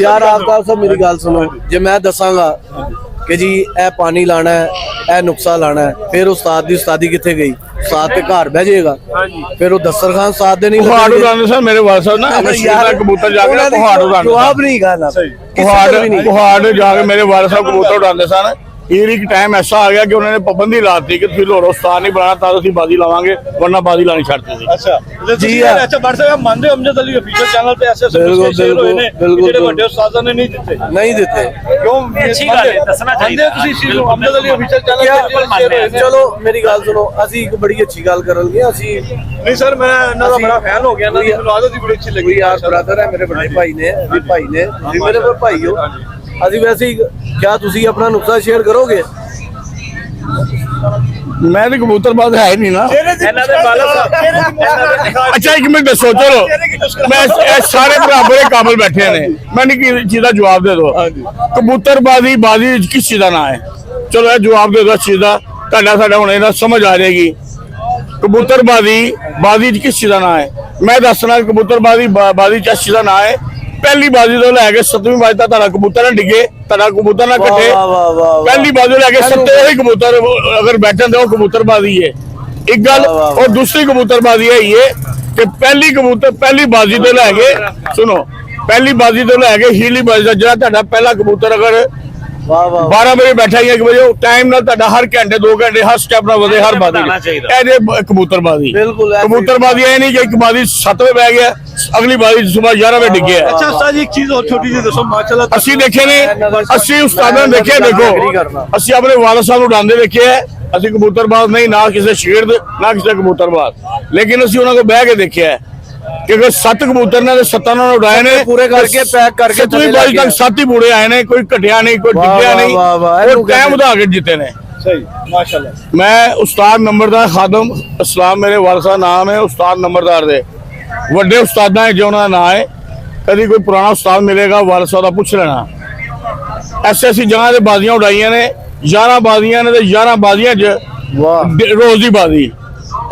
ਯਾਰ ਆਪ ਸਾਹਿਬ ਮੇਰੀ ਗੱਲ ਸੁਣੋ, ਜੇ ਮੈਂ ਦੱਸਾਂਗਾ ਕਿ ਜੀ ਇਹ ਪਾਣੀ ਲਾਣਾ ਹੈ, ਇਹ ਨੁਕਸਾ ਲਾਣਾ ਹੈ, ਫਿਰ ਉਸਤਾਦ ਦੀ ਉਸਤਾਦੀ ਕਿੱਥੇ ਗਈ? ਉਸਤਾਦ ਤੇ ਘਰ ਬਹਿ ਜਾਏਗਾ, ਫਿਰ ਉਹ ਦਸਤਰਖਾਨ ਉਸਤਾਦ ਦੇ ਨਹੀਂ ਪਹਾੜ ਉਡਾਉਂਦੇ ਸਰ ਮੇਰੇ ਵਾਲ ਸਾਹਿਬ ਨਾ ਯਾਰ ਕਬੂਤਰ ਜਾ ਕੇ ਪਹਾੜ ਉਡਾਉਂਦੇ ਜਵਾਬ ਨਹੀਂ ਗਾ ਨਾ ਪਹਾੜ ਜਾ ਕੇ ਮੇਰੇ ਵਾਲ ਸਾਹਿਬ ਕਬੂਤਰ ਉਡਾਉਂਦੇ ਸਨ। एक टाइम ऐसा आ गया कि उन्होंने पाबंदी ला दी कि फिर और उस्ताद नहीं बनाना तो ਅਸੀਂ ਬਾਜ਼ੀ ਲਾਵਾਂਗੇ वरना बाजी लानी छाड़ते थे। अच्छा जी अच्छा बड़ साहब मानते हो अमजद अली ऑफिशियल चैनल पे ऐसे शेयर होए ने ਜਿਹੜੇ ਵੱਡੇ ਉਸਤਾਦਾਂ ਨੇ ਨਹੀਂ ਦਿੱਤੇ ਕਿਉਂ ਅੱਛੀ ਗੱਲ ਹੈ ਦੱਸਣਾ ਚਾਹੀਦਾ ਤੁਸੀਂ ਇਸ ਨੂੰ ਅਮਜਦ ਅਲੀ ऑफिशियल चैनल ਤੇ ਸ਼ੇਅਰ ਹੋਏ ਨੇ। ਚਲੋ ਮੇਰੀ ਗੱਲ ਸੁਣੋ, ਅਸੀਂ ਇੱਕ ਬੜੀ ਅੱਛੀ ਗੱਲ ਕਰਨ ਲੱਗੇ। ਅਸੀਂ ਨਹੀਂ ਸਰ ਮੈਂ ਇਹਨਾਂ ਦਾ ਬੜਾ ਫੈਨ ਹੋ ਗਿਆ ਨਾ, ਮੈਨੂੰ ਆਦਤ ਹੀ ਬੜੀ ਅੱਛੀ ਲੱਗੀ। ਯਾਰ ਬ੍ਰਦਰ ਹੈ, ਮੇਰੇ ਵੱਡੇ ਭਾਈ ਨੇ, ਵੀ ਭਾਈ ਨੇ, ਤੁਸੀਂ ਮੇਰੇ ਕੋਲ ਭਾਈ ਹੋ। ਅਸੀਂ ਵੈਸੇ ਹੀ ਕਿਆ ਤੁਸੀਂ ਆਪਣਾ ਨੁਕਸਾ ਸ਼ੇਅਰ ਕਰੋਗੇ? मैं तो कबूतरबाज है नहीं ना। अच्छा एक मिनट दसो, चलो मैं सारे बराबर काबिल बैठे ने, मैंने चीज का जवाब दे दो। कबूतरबाजी बाजी किस चीज का ना है? चलो जवाब दे दो इस चीज का, ਤੁਹਾਡਾ ਸਾਡਾ ਹੁਣ ਇਹਦਾ ਸਮਝ ਆ ਜਾਏਗੀ। कबूतरबाजी बाजी किस चीज का ना है? मैं दसना कबूतरबाजी बाजी किस चीज का ना है? पहली बाजी तो लैके 7वीं बाजी तक तारा कबूतर ना डिगे, तारा कबूतर ना कटे। पहली बाजी लैके 7 ही कबूतर अगर बैठन तो कबूतरबाजी है एक गल। और दूसरी कबूतरबाजी है ये कि पहली बाजी तो लैके सुनो, पहली बाजी तो लैके हीली बाजी का जरा तारा पहला कबूतर अगर 12 बजे बैठा ही 1 बजे टाइम ना तारा हर घंटे 2 घंटे हर स्टेप ना वधे हर बाजी कबूतरबाजी। कबूतरबाजी ये नहीं कि एक बाजी 7 बजे बह गया अगली बाजी सुबह 11 बजे डिगे है। अच्छा उस्ताद जी एक चीज और छोटी सी दसो माशाल्लाह ਅਸੀਂ ਦੇਖੇ ਨੇ, ਅਸੀਂ ਉਸਤਾਦਾਂ ਨੇ ਦੇਖੇ। ਦੇਖੋ ਅਸੀਂ ਆਪਣੇ ਵਾਲਦ ਸਾਹਿਬ ਉਡਾਉਂਦੇ ਦੇਖੇ ਹੈ। ਅਸੀਂ ਕਬੂਤਰਬਾਜ਼ ਨਹੀਂ, ਨਾ ਕਿਸੇ ਸ਼ੇਰ ਦੇ ਨਾ ਕਿਸੇ ਕਬੂਤਰਬਾਜ਼, ਲੇਕਿਨ ਅਸੀਂ ਉਹਨਾਂ ਕੋਲ ਬਹਿ ਕੇ ਦੇਖਿਆ ਕਿ ਅਗਰ 7 ਕਬੂਤਰ ਨੇ ਤੇ 7 ਨਾਲ ਉਡਾਏ ਨੇ ਪੂਰੇ ਕਰਕੇ ਪੈਕ ਕਰਕੇ 7ਵੀਂ ਬਾਜੀ ਤੱਕ 7 ਹੀ ਬੂੜੇ ਆਏ ਨੇ, ਕੋਈ ਘਟਿਆ ਨਹੀਂ, ਕੋਈ ਡਿੱਗਿਆ ਨਹੀਂ, ਉਹ ਟਾਈਮ ਵਧਾ ਕੇ ਜਿੱਤੇ ਨੇ। सही माशाल्लाह। मैं उस्ताद नंबरदार खादम इस्लाम मेरे वालद साहब नाम है, उस्ताद नंबरदार दे ਵੱਡੇ ਉਸਤਾਦਾਂ ਹੈ ਜੋ ਉਹਨਾਂ ਦਾ ਨਾਂ ਹੈ। ਕਦੀ ਕੋਈ ਪੁਰਾਣਾ ਉਸਤਾਦ ਮਿਲੇਗਾ ਵਾਲਦ ਸਾਹਿਬ ਦਾ ਪੁੱਛ ਲੈਣਾ। ਐਸੀ ਜਗ੍ਹਾ ਤੇ ਬਾਜ਼ੀਆਂ ਉਡਾਈਆਂ ਨੇ, 11 ਬਾਜ਼ੀਆਂ ਨੇ ਤੇ 11 ਬਾਜ਼ੀਆਂ 'ਚ ਰੋਜ਼ ਦੀ ਬਾਜ਼ੀ।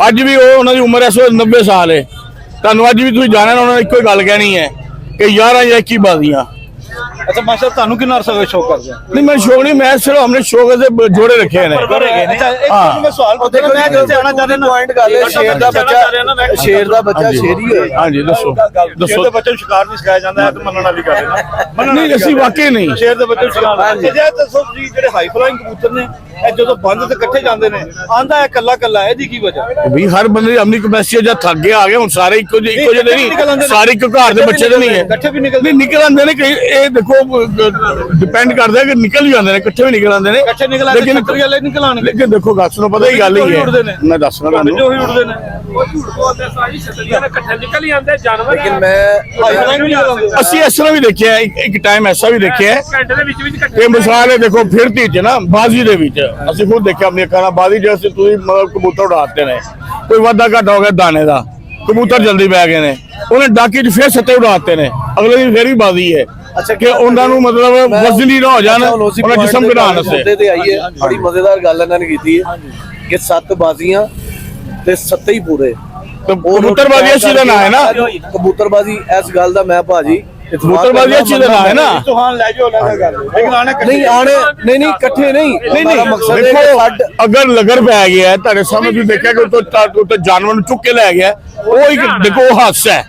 ਅੱਜ ਵੀ ਉਹ ਉਹਨਾਂ ਦੀ ਉਮਰ ਇਸ ਵੇਲੇ 90 ਸਾਲ ਹੈ। ਤੁਹਾਨੂੰ ਅੱਜ ਵੀ ਤੁਸੀਂ ਜਾਣਿਆ ਉਹਨਾਂ ਨੇ ਇੱਕੋ ਹੀ ਗੱਲ ਕਹਿਣੀ ਹੈ ਕਿ 11 ਜਾਂ 21 ਬਾਜ਼ੀਆਂ। अच्छा माशाल्लाह ਤੁਹਾਨੂੰ ਕਿੰਨਾ ਅਰਸਾ ਹੋਇਆ ਸ਼ੌਕ ਕਰਦੇ? नहीं मैं शौक नहीं, मैं सिर्फ हमने शौक से जोड़े रखे हैं। अच्छा एक मैं सवाल पूछना, मैं जैसे आना चाह रहा ना ਪੁਆਇੰਟ ਗੱਲ ਹੈ, ਸ਼ੇਰ ਦਾ ਬੱਚਾ ਸ਼ੇਰ ਹੀ ਹੋਏ। हाँ जी दसो ਸ਼ੇਰ ਦੇ ਬੱਚੇ ਨੂੰ ਸ਼ਿਕਾਰ ਨਹੀਂ ਸਿਖਾਇਆ ਜਾਂਦਾ ਹੈ ਤੇ ਮੰਨਣ ਵਾਲੀ ਗੱਲ ਹੈ ਨਾ। नहीं असि वाकई नहीं। ਸ਼ੇਰ ਦੇ ਬੱਚੇ ਨੂੰ ਸ਼ਿਕਾਰ ਜੇ ਦੱਸੋ ਜੀ ਜਿਹੜੇ ਹਾਈ ਫਲਾਈਂਗ ਕਬੂਤਰ ਨੇ ਇਹ ਜਦੋਂ ਬੰਦ ਤੇ ਇਕੱਠੇ ਜਾਂਦੇ ਨੇ ਆਂਦਾ ਹੈ ਕੱਲਾ ਕੱਲਾ, ਇਹਦੀ ਕੀ ਵਜ੍ਹਾ? भी हर बंदे अपनी कैपेसिटी जब थक गए आ गए हूं सारे इको जे नहीं, सारे इको घर दे बच्चे तो नहीं है। ਇਕੱਠੇ ਵੀ ਨਿਕਲਦੇ नहीं निकल आंदे ने कई ये देखो डिपेंड करदा है कि निकल भी आंदे ने, इकट्ठे भी निकल आंदे ने, ਇਕੱਠੇ ਨਿਕਲ ਆਉਂਦੇ ਛੱਤਰੀ ਵਾਲੇ ਨਿਕਲ ਆਣਗੇ। लेकिन देखो गल सुनो पता ही गल ही है, मैं दसना ਜੋ तुहानू ਹੀ ਉੜਦੇ ਨੇ ਲੇਕਿन मैं ਹਾਈ ਫਲਾਈਂਗ ਵੀ ਨਿਕਲ ਆਉਂਦੇ। ਅਸੀਂ ਇਸ ਤਰ੍ਹਾਂ ਵੀ ਦੇਖਿਆ ਇੱਕ ਟਾਈਮ ਐਸਾ ਵੀ ਦੇਖਿਆ ਕਿ ਮਿਸਾਲ ਹੈ ਦੇਖੋ ਫਿਰਤੀ ਚ ਨਾ ਬਾਜ਼ੀ ਦੇ ਵਿੱਚ ਅਸੀਂ ਖੁਦ ਦੇਖਿਆ ਆਪਣੀ ਅੱਖਾਂ ਨਾਲ ਬਾਜ਼ੀ ਜਿਵੇਂ ਤੁਸੀਂ ਮਤਲਬ ਕਬੂਤਰ ਉਡਾਤੇ ਨੇ, ਕੋਈ ਵਾਧਾ ਘਾਟਾ ਹੋ ਗਿਆ ਦਾਣੇ ਦਾ, ਕਬੂਤਰ ਜਲਦੀ ਬਹਿ ਗਏ ਨੇ, ਉਹਨੇ ਡਾਕੀ ਚ ਫਿਰ 7 ਉਡਾਤੇ ਨੇ, ਅਗਲੇ ਦਿਨ ਫਿਰ ਵੀ ਬਾਜ਼ੀ ਹੈ। ਅੱਛਾ ਕਿ ਉਹਨਾਂ ਨੂੰ ਮਤਲਬ ਵਜ਼ਨੀ ਨਾ ਹੋ ਜਾਣ, ਉਹਨਾਂ ਜਿਸਮ ਘਟਾਉਣ ਵਾਸਤੇ। ਤੇ ਆਈਏ ਬੜੀ ਮਜ਼ੇਦਾਰ ਗੱਲ ਇਹਨਾਂ ਨੇ ਕੀਤੀ ਹੈ ਕਿ 7 ਬਾਜ਼ੀਆਂ ਤੇ 7 ਹੀ ਪੂਰੇ। ਕਬੂਤਰਬਾਜ਼ੀ ਅੱਛੀ ਦਾ ਨਾਂ ਹੈ ਨਾ, ਕਬੂਤਰਬਾਜ਼ੀ ਇਸ ਗੱਲ ਦਾ ਮੈਂ ਭਾਜੀ ਕਬੂਤਰਬਾਜ਼ੀ ਅੱਛੀ ਦਾ ਨਾਂ ਹੈ ਨਾ। ਸੁਹਾਨ ਲੈ ਜਾਓ ਲੈ ਗੱਲ ਲੇਕਿਨ ਆਣੇ ਨਹੀਂ ਆਣੇ ਨਹੀਂ ਇਕੱਠੇ ਨਹੀਂ ਨਹੀਂ ਮਕਸਦ ਹੈ ਦੇਖੋ ਅਗਰ ਲਗਰ ਪੈ ਗਿਆ ਤੁਹਾਡੇ ਸਾਹਮਣੇ ਤੁਸੀਂ ਦੇਖਿਆ ਕਿ ਉੱਤੇ ਜਾਨਵਰ ਨੂੰ ਚੁੱਕ ਕੇ ਲੈ ਗਿਆ, ਉਹ ਇੱਕ ਦੇਖੋ ਉਹ ਹਾਦਸਾ ਹੈ।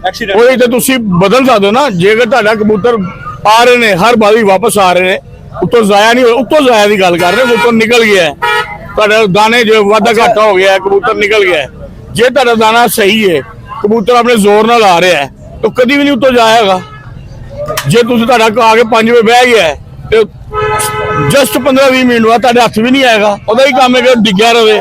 ਐਕਸੀਡੈਂਟ ਉਹ ਤੇ ਤੁਸੀਂ ਬਦਲ ਸਕਦੇ ਹੋ ਨਾ। ਜੇਕਰ ਤੁਹਾਡਾ ਕਬੂਤਰ ਆ ਰਹੇ ਨੇ ਹਰ ਵਾਰੀ ਵਾਪਸ ਆ ਰਹੇ ਨੇ, ਉੱਤੋਂ ਜ਼ਾਇਆ ਨਹੀਂ ਹੋਇਆ, ਉੱਤੋਂ ਜ਼ਾਇਆ ਦੀ ਗੱਲ ਕਰ ਰਹੇ, ਉੱਤੋਂ ਨਿਕਲ ਗਿਆ ਤੁਹਾਡਾ ਦਾਣੇ ਜੋ ਵਾਧਾ ਘਾਟਾ ਹੋ ਗਿਆ, ਕਬੂਤਰ ਨਿਕਲ ਗਿਆ। ਜੇ ਤੁਹਾਡਾ ਦਾਣਾ ਸਹੀ ਹੈ, ਕਬੂਤਰ ਆਪਣੇ ਜ਼ੋਰ ਨਾਲ ਆ ਰਿਹਾ ਹੈ, ਤਾਂ ਕਦੀ ਵੀ ਨਹੀਂ ਉੱਤੋਂ ਜਾਏਗਾ। ਜੇ ਤੁਸੀਂ ਤੁਹਾਡਾ ਆ ਕੇ 5 ਵਜੇ ਬਹਿ ਗਿਆ ਤੇ ਜਸਟ 15-20 ਮਿੰਟ ਬਾਅਦ ਤੁਹਾਡੇ ਹੱਥ ਵੀ ਨਹੀਂ ਆਏਗਾ, ਉਹਦਾ ਹੀ ਕੰਮ ਹੈ ਕਿ ਡਿੱਗਿਆ ਰਹੇ।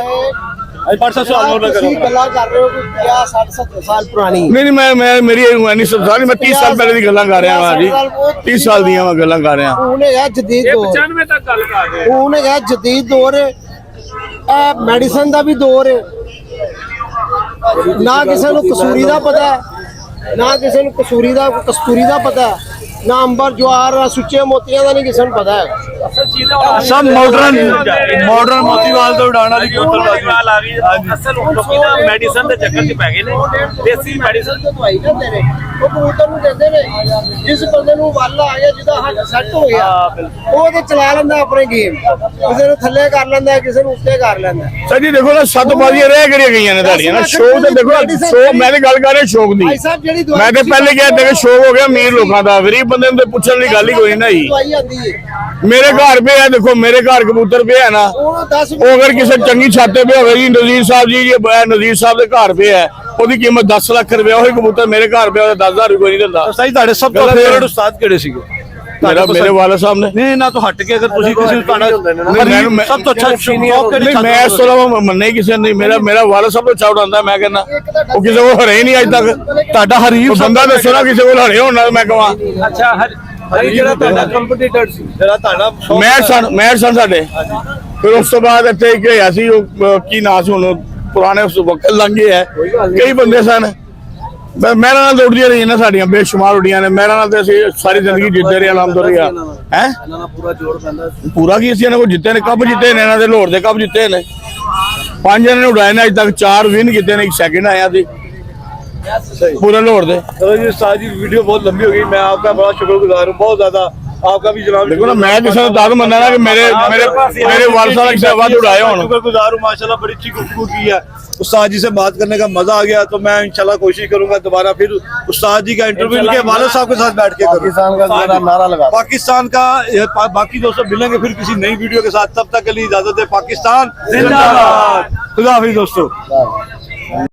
ਅੱਜ ਪਰਸੋਂ ਸਵਾਲ ਹੋਰ ਨਾ ਕਰੋ। ਗੱਲਾਂ ਕਰ ਰਹੇ ਹੋ ਕਿ 50-60 ਸਾਲ ਪੁਰਾਣੀ। ਨਹੀਂ ਮੈਂ ਮੇਰੀ ਨਹੀਂ ਸਮਝਾ ਨਹੀਂ, ਮੈਂ 30 ਸਾਲ ਪਹਿਲੇ ਦੀ ਗੱਲਾਂ ਕਰ ਰਿਹਾ ਹਾਂ ਜੀ, 30 ਸਾਲ ਦੀਆਂ ਮੈਂ ਗੱਲਾਂ ਕਰ ਰਿਹਾ। ਹੁਣ ਹੈਗਾ ਜਦੀਦ ਦੌਰ, 95 ਤੱਕ ਗੱਲ ਕਰ ਰਹੇ ਹੁਣ ਹੈਗਾ ਜਦੀਦ ਦੌਰ, ਮੈਡੀਸਨ ਦਾ ਵੀ ਦੌਰ ਹੈ। ਨਾ ਕਿਸੇ ਨੂੰ ਕਸੂਰੀ ਦਾ ਪਤਾ ਹੈ, ਨਾ ਕਿਸੇ ਨੂੰ ਕਸਤੂਰੀ ਦਾ ਪਤਾ ਹੈ, ਨਾ ਅੰਬਰ ਜਵਾਰ ਸੁੱਚੇ ਮੋਤੀਆਂ ਦਾ ਨਹੀਂ ਕਿਸੇ ਨੂੰ ਪਤਾ ਹੈ। सब मॉडर्न मोतीवाल तो उड़ाने वाली कबूतरबाजी ਅਸਲ ਲੋਕੀ ਨਾ ਮੈਡੀਸਨ ਦੇ ਚੱਕਰ 'ਚ ਪੈ ਗਏ ਨੇ ਦੇਸੀ ਮੈਡੀਸਨ ਜੋ ਦਵਾਈ ਦਿੰਦੇ ਨੇ ਉਹ ਕਬੂਤਰ ਨੂੰ ਦਿੰਦੇ ਨੇ ਜਿਸ ਬੰਦੇ ਨੂੰ ਵੱਲ ਆ ਗਿਆ ਜਿਹਦਾ ਹੱਥ ਸੈੱਟ ਹੋ ਗਿਆ ਉਹ ਤੇ ਚਲਾ ਲੈਂਦਾ ਆਪਣੇ ਗੇਮ ਕਿਸੇ ਨੂੰ ਥੱਲੇ ਕਰ ਲੈਂਦਾ ਕਿਸੇ ਨੂੰ ਉੱਤੇ ਕਰ ਲੈਂਦਾ ਸਰ ਜੀ ਦੇਖੋ ਨਾ ਸੱਤਬਾਜ਼ੀਆਂ ਰਹਿ ਕਿਹੜੀਆਂ ਗਈਆਂ ਨੇ ਤੁਹਾਡੀਆਂ ਨਾ ਸ਼ੌਕ ਤੇ ਦੇਖੋ ਸ਼ੌਕ ਮੈਂ ਤੇ ਗੱਲ ਕਰ ਰਿਹਾ ਸ਼ੌਕ ਦੀ ਭਾਈ ਸਾਹਿਬ ਜਿਹੜੀ ਮੈਂ ਤੇ ਪਹਿਲੇ ਕਿਹਾ ਕਿ ਸ਼ੌਕ ਹੋ ਗਿਆ ਅਮੀਰ ਲੋਕਾਂ ਦਾ ਗਰੀਬ ਬੰਦੇ ਨੂੰ ਤੇ ਪੁੱਛਣ ਦੀ ਗੱਲ ਹੀ ਕੋਈ ਨਹੀਂ ਦਵਾਈ ਆਂਦੀ ਹੈ ਮੇਰੇ ਘਰ पे है देखो मेरे घर कबूतर पे है ना ਉਹ 10 वो अगर किसी चंगी छत पे होवे जी नजीर साहब जी ये नजीर साहब के घर पे है ਉਹਦੀ ਕੀਮਤ 10 ਲੱਖ ਰੁਪਏ ਉਹੀ ਕਬੂਤਰ ਮੇਰੇ ਘਰ ਪਿਆ 10,000 ਕੋਈ ਨਹੀਂ ਦਿੰਦਾ ਸਹੀ ਤੁਹਾਡੇ ਸਭ ਤੋਂ ਫੇਵਰਟ ਉਸਤਾਦ ਕਿਹੜੇ ਸੀਗੇ ਮੇਰੇ ਵਾਲਾ ਸਾਹਿਬ ਨੇ ਨਹੀਂ ਨਾ ਤੋਂ ਹਟ ਕੇ ਅਗਰ ਤੁਸੀਂ ਕਿਸੇ ਨੂੰ ਤੁਹਾਡਾ ਸਭ ਤੋਂ ਅੱਛਾ ਸ਼ੌਕ ਕਿਹੜੀ ਮੈਂ ਇਸ ਤੋਂ ਇਲਾਵਾ ਮੰਨੇ ਹੀ ਕਿਸੇ ਨਹੀਂ ਮੇਰਾ ਵਾਲਾ ਸਭ ਤੋਂ ਅੱਛਾ ਉਡਾਉਂਦਾ ਮੈਂ ਕਹਿੰਦਾ ਉਹ ਕਿਸੇ ਕੋਲ ਹਰੇ ਹੀ ਨਹੀਂ ਅੱਜ ਤੱਕ ਤੁਹਾਡਾ ਹਰੀਫ ਬੰਦਾ ਦੱਸੋ ਨਾ ਕਿਸੇ ਕੋਲ ਹਰੇ ਹੋਣਾ ਮੈਂ ਕਹਾਂ ਅੱਛਾ ਜਿਹੜਾ ਤੁਹਾਡਾ ਕੰਪੀਟੀਟਰ ਸੀ ਜਿਹੜਾ ਤੁਹਾਡਾ ਮੈਚ ਸਨ ਸਾਡੇ ਫਿਰ ਉਸ ਤੋਂ ਬਾਅਦ ਇੱਥੇ ਇੱਕ ਹੋਇਆ ਸੀ ਉਹ ਕੀ ਨਾਂ ਸੀ ਹੁਣ ਪੁਰਾਣੇ ਵਕਤ ਲੰਘੇ ਹੈ ਕਈ ਬੰਦੇ ਸਨ ਮਹਿਰਾਂ ਨਾਲ ਉੱਡਦੀਆਂ ਰਹੀਆਂ ਨਾ ਸਾਡੀਆਂ ਬੇਸ਼ੁਮਾਰ ਉੱਡੀਆਂ ਨੇ ਮਹਿਰਾਂ ਨਾਲ ਤੇ ਅਸੀਂ ਸਾਰੀ ਜ਼ਿੰਦਗੀ ਜਿੱਤਦੇ ਰਹੇ ਅਲਹਮਦੁਲਿਲਾ ਹੈ ਇਹਨਾਂ ਦਾ ਪੂਰਾ ਜੋੜ ਪੈਂਦਾ ਪੂਰਾ ਕੀ ਅਸੀਂ ਇਹਨਾਂ ਕੋਲ ਜਿੱਤੇ ਨੇ ਕੱਪ ਜਿੱਤੇ ਨੇ ਇਹਨਾਂ ਦੇ ਲਾਹੌਰ ਦੇ ਕੱਪ ਜਿੱਤੇ ਨੇ 5 ਜਣੇ ਨੇ ਉਡਾਏ ਨੇ ਅੱਜ ਤੱਕ 4 ਵਿਨ ਕੀਤੇ ਨੇ 1 सेकंड आया थी पूरे लाहौर दे। चलो जी उस्ताद जी वीडियो बहुत लंबी हो गई मैं आपका बड़ा शुक्रगुजार हूँ बहुत ज्यादा आपका भी जनाब देखो ना मैं किसी ने दाद मनना ना कि मेरे वाल साहब की सेवा उड़ाए हों शुक्रगुजार हूँ माशाल्लाह बड़ी अच्छी गुफ्तगू की है उस्ताद जी से बात करने का मजा आ गया तो मैं इंशाल्लाह कोशिश करूंगा दोबारा फिर उस्ताद जी का इंटरव्यू लेके वालिद साहब के साथ बैठ के पाकिस्तान का नारा लगा पाकिस्तान का बाकी दोस्तों मिलेंगे फिर किसी नई वीडियो के साथ तब तक के लिए इजाजत है पाकिस्तान जिंदाबाद खुदा हाफिज़ दोस्तों।